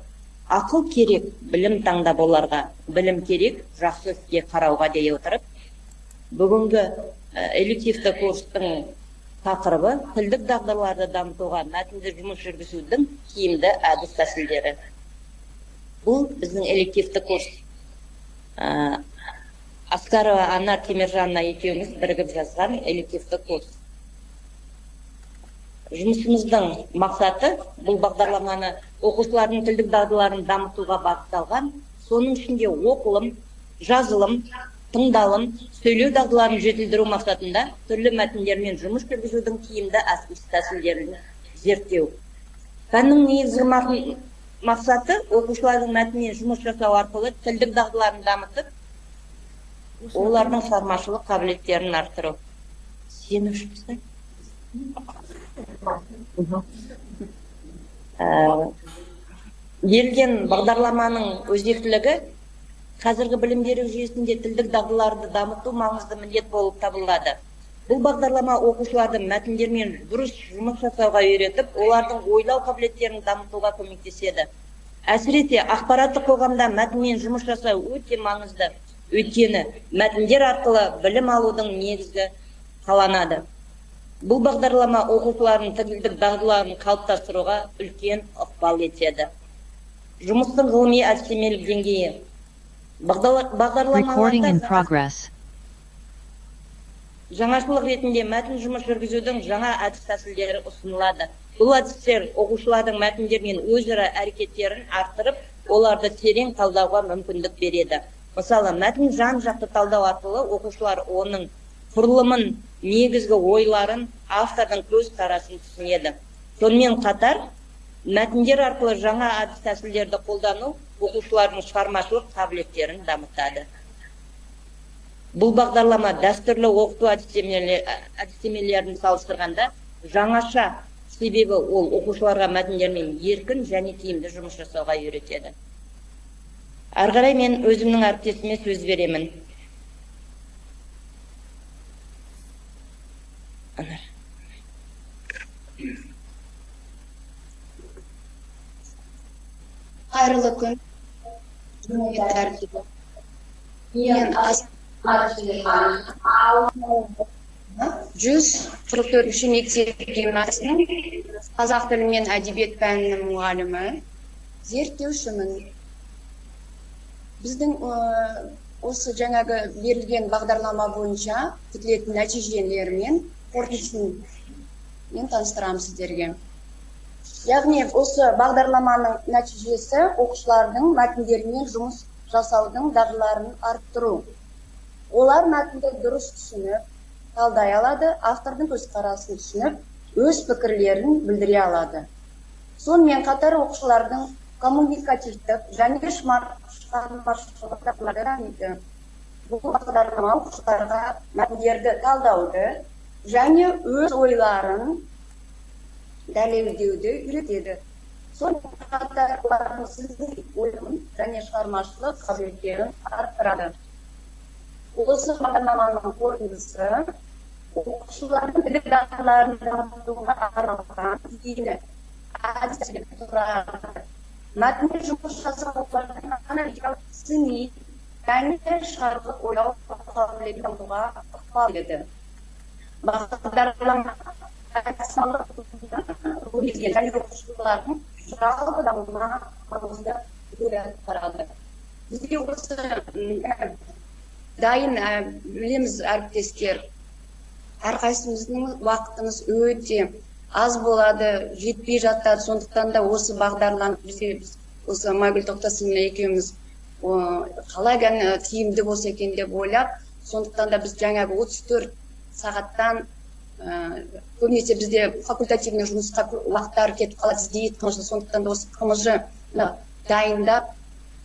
Ақыл керек білім таңдап оларға, білім керек жақсы іске қарауға дей отырып, бүгінгі элективті курстың тақырыбы тілдік дағдыларды дамытуға мәтінді жұмыс жүргізудің тиімді әдіс тәсілдері. Бұл біздің элективті курс. Асқарова Анар Теміржанна екеуміз бірігіп жазған элективті курс. Жұмысымыздың мақсаты бұл бағдарламаны оқушылардың тілдік дағдыларын дамытуға бағытталған, соның ішінде оқылым, жазылым, тыңдалым, сөйлеу дағдыларын жетілдіру мақсатында түрлі мәтіндермен жұмыс жүргізудің тиімді әдіс тәсілдерін зерттеу. Пәннің негізгі мақсаты оқушылардың мәтінмен жұмыс жасау арқылы тілдік дағдыларын дамытып, олардың шығармашылық қабілеттерін арттыру. Сені үшіпсің? Берілген бағдарламаның өзектілігі қазіргі білім беру жүйесінде тілдік дағдыларды дамыту маңызды міндет болып табылады. Бұл бағдарлама оқушыларды мәтіндермен дұрыс жұмыс жасауға үйретіп, олардың ойлау қабілеттерін дамытуға көмектеседі. Әсіресе ақпараттық қоғамда мәтінмен жұмыс жасау өте маңызды. Өйткені мәтіндер арқылы білім алудың негізі қаланады. Бұл бағдарлама оқушылардың тілдік дағдыларын қалыптастыруға үлкен ықпал етеді. Жұмыстың ғылыми әдістемелік деңгейі. Recording in progress. Жаңашылық ретінде мәтін жұмыс жүргізудің жаңа әдіс тәсілдері ұсынылады. Бұл әдістер оқушылардың мәтіндермен өзара әрекеттерін арттырып, оларды терең талдауға мүмкіндік береді. Мысалы, мәтін жан-жақты талдау арқылы оқушылар оның құрылымын, негізгі ойларын, автордың көзқарасын түсінеді. Сонымен қатар, мәтіндер арқылы жаңа әдіс тәсілдерді қолдану оқушылардың шығармашылық қабілеттерін дамытады. Бұл бағдарлама дәстүрлі оқыту әдістемелерін салыстырғанда жаңаша, себебі ол оқушыларға мәтіндермен еркін және тиімді жұмыс жасауға үйретеді. Ары қарай мен өзімнің әріптесіме сөз беремін. Қайырлы күн. Мен 144-ші мектеп гимназиясының қазақ тілі мен әдебиет пәнінің мұғалімі, зерттеушімін. Біздің осы жаңағы берілген бағдарлама бойынша күтілетін нәтижелермен қорытындысын мен таныстырамын сіздерге. Яғни осы бағдарламаның нәтижесі оқушылардың мәтіндермен жұмыс жасаудың дағдыларын арттыру. Олар мәтінді дұрыс түсініп, талдай алады, автордың көзқарасын түсініп, өз пікірлерін білдіре алады. Сонымен қатар оқушылардың коммуникативтік және шығармашылық дағдылары дамиды. Бұл бағдарлама оқушыларға мәтіндерді талдауды және өз ойларын дәлелдеуді үйретеді. Сонымен қатар олардың сіздің ойын және шығармашылық қабілеттерін арттырады. Осы бағдарламаның қорытындысы оқушылардың тілдік дағдыларын дамытуға арналған тиімді әдістер тұрады. Мәтінмен жұмыс жасау олардың аналитикалық, сыни және шығармашылық ойлау қабілетін дамытуға ықпал етеді. Бағдарлама және оқушылардың жалпы дамуына маңызды рөл атқарады. Бізге осы дайын білеміз әріптестер, әрқайсымыздың уақытымыз өте аз болады, жетпей жатады. Сондықтан да осы бағдарлама бізге осы Майгүл Тоқтасынова екеуміз қалай ғана тиімді болса екен деп ойлап, сондықтан да біз жаңағы 34 сағаттан көбінесе бізде факультативный жұмысқа уақыттар кетіп қалады, іздейді қымызды. Сондықтан да осы қымызды дайындап,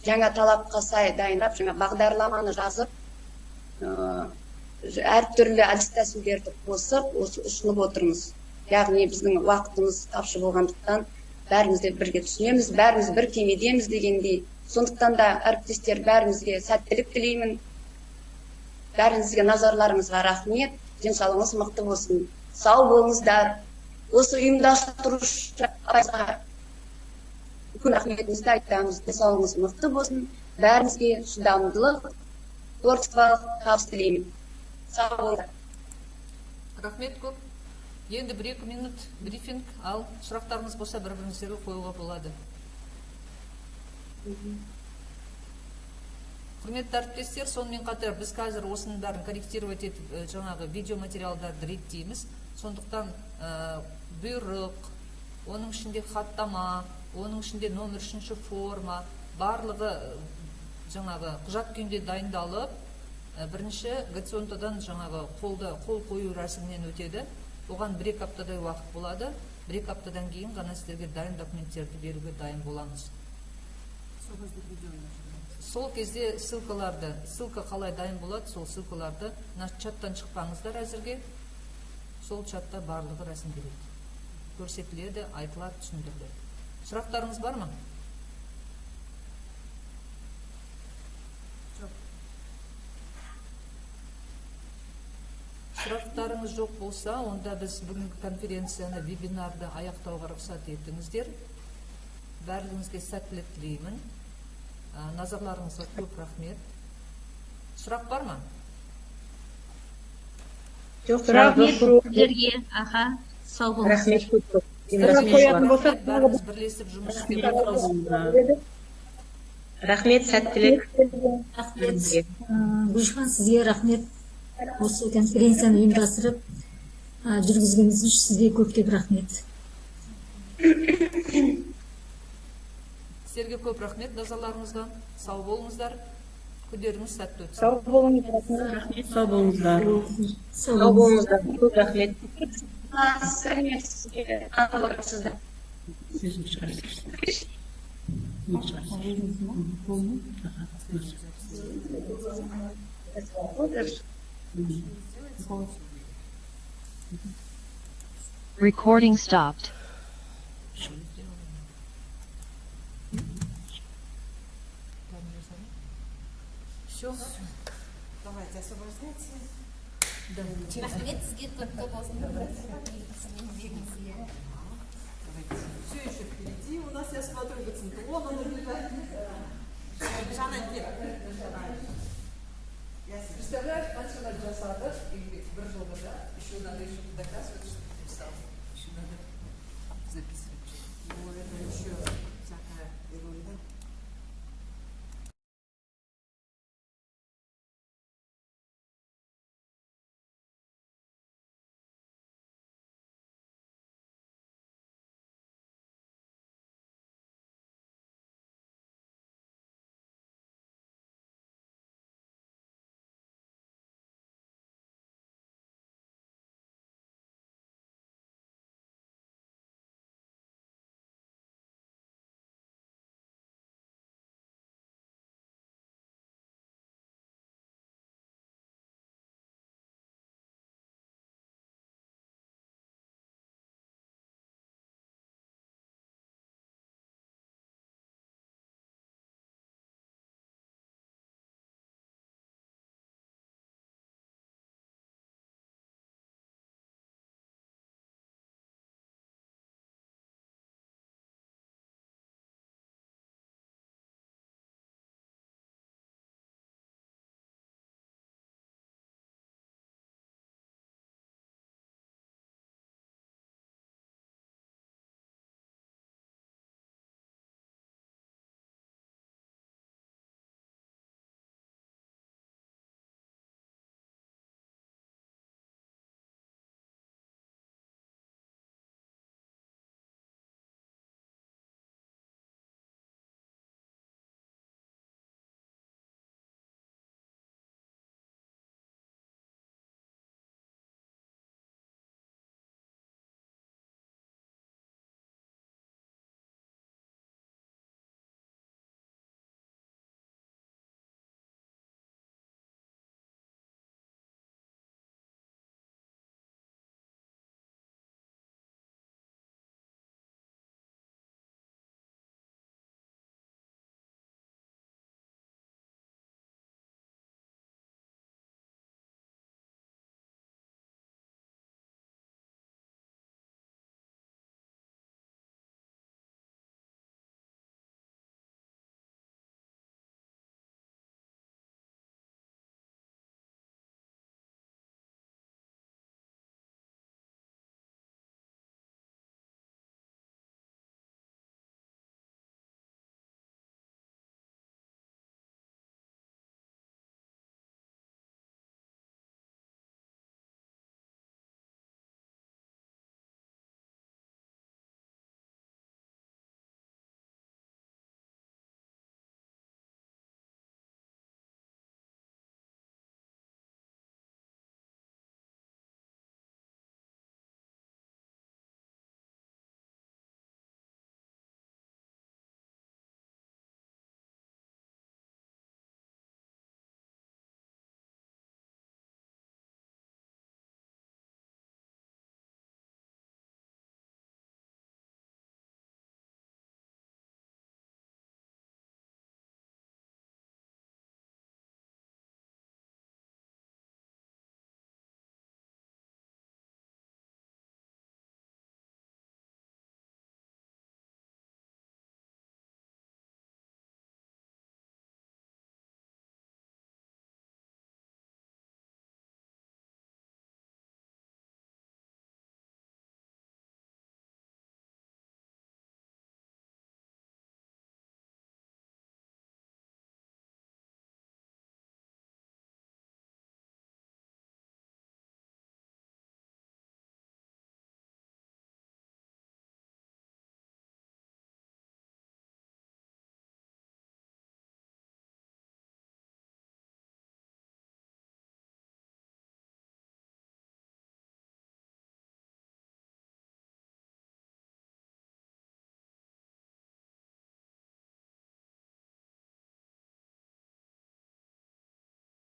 жаңа талапқа сай дайындап, жаңа бағдарламаны жазып, әртүрлі әдіс тәсілдерді қосып, ұсынып отырмыз. Яғни біздің уақытымыз тапшы болғандықтан бәріміз де бірге түсінеміз, бәріміз бір кемедеміз дегендей. Сондықтан да әріптестер бәрімізге сәттілік тілеймін. Бәріңізге назарларыңызға рахмет. Денсаулығыңыз мықты болсын. Сау болыңыздар. Осы ұйымдастырушы апайға үлкен рахметімізді айтамыз. Денсаулығыңыз мықты болсын. Бәріңізге шыдамдылық, творчестволық табыс тілеймін. Сау болыңыздар. Рахмет көп. Енді 1-2 минут брифинг, ал сұрақтарыңыз болса бір-біріңіздерге қоюға болады. Құрметті әріптестер, сонымен қатар біз қазір осының бәрін корректировать етіп, жаңағы видеоматериалдарды реттейміз. Сондықтан бұйрық, оның ішінде хаттама, оның ішінде номер 3 форма, барлығы жаңағы құжат күйінде дайындалып, бірінші гационтадан жаңағы қол қою рәсімінен өтеді. Оған 1-2 аптадай уақыт болады. 1-2 аптадан кейін ғана сіздерге дайын документтерді беруге дайын боламыз. Сол кезде ссылка қалай дайын болады, сол ссылкаларды чаттан шықпаңыздар әзірге. Сол чатта барлығы рәсімделеді. Көрсетіледі, айтылады, түсіндіріледі. Сұрақтарыңыз бар ма? Сұрақ сұрақтарыңыз жоқ болса, онда біз бүгінгі конференцияны, вебинарды аяқтауға рұқсат етіңіздер. Барлығыңызға сәттілік тілеймін. Назарларыңызға көп рахмет. Сұрақ бар ма? Рахмет сіздерге. Аха, сау болыңыздар. Бәріміз бірлесіп жұмыс істеп. Рахмет, сәттілік. Рахмет. Гүлжхан, сізге рахмет. Осы конференцияны ұйымдастырып жүргізгеніңіз үшін сізге көп рахмет. Сіздерге көп рахмет. Назарларыңызға сау болыңыздар. Күндеріңіз сәтті өтсін. Сау болыңыздар. Рахмет, сау болыңыздар. Сау болыңыздар. Көп рахмет. Сәлеметсіздер сізге. Анығырсыздар. Сөзін шығарсыз. Recording stopped. Все. Давайте освобождайте. Рахмет сізге көп болсын. Все еще впереди. У нас, я смотрю, Бацинтуона набегает. Жанна, нет. Представляешь, қаншалар жасады, еңбек бір жылда, еще надо еще доказывать, что ты писал. Еще надо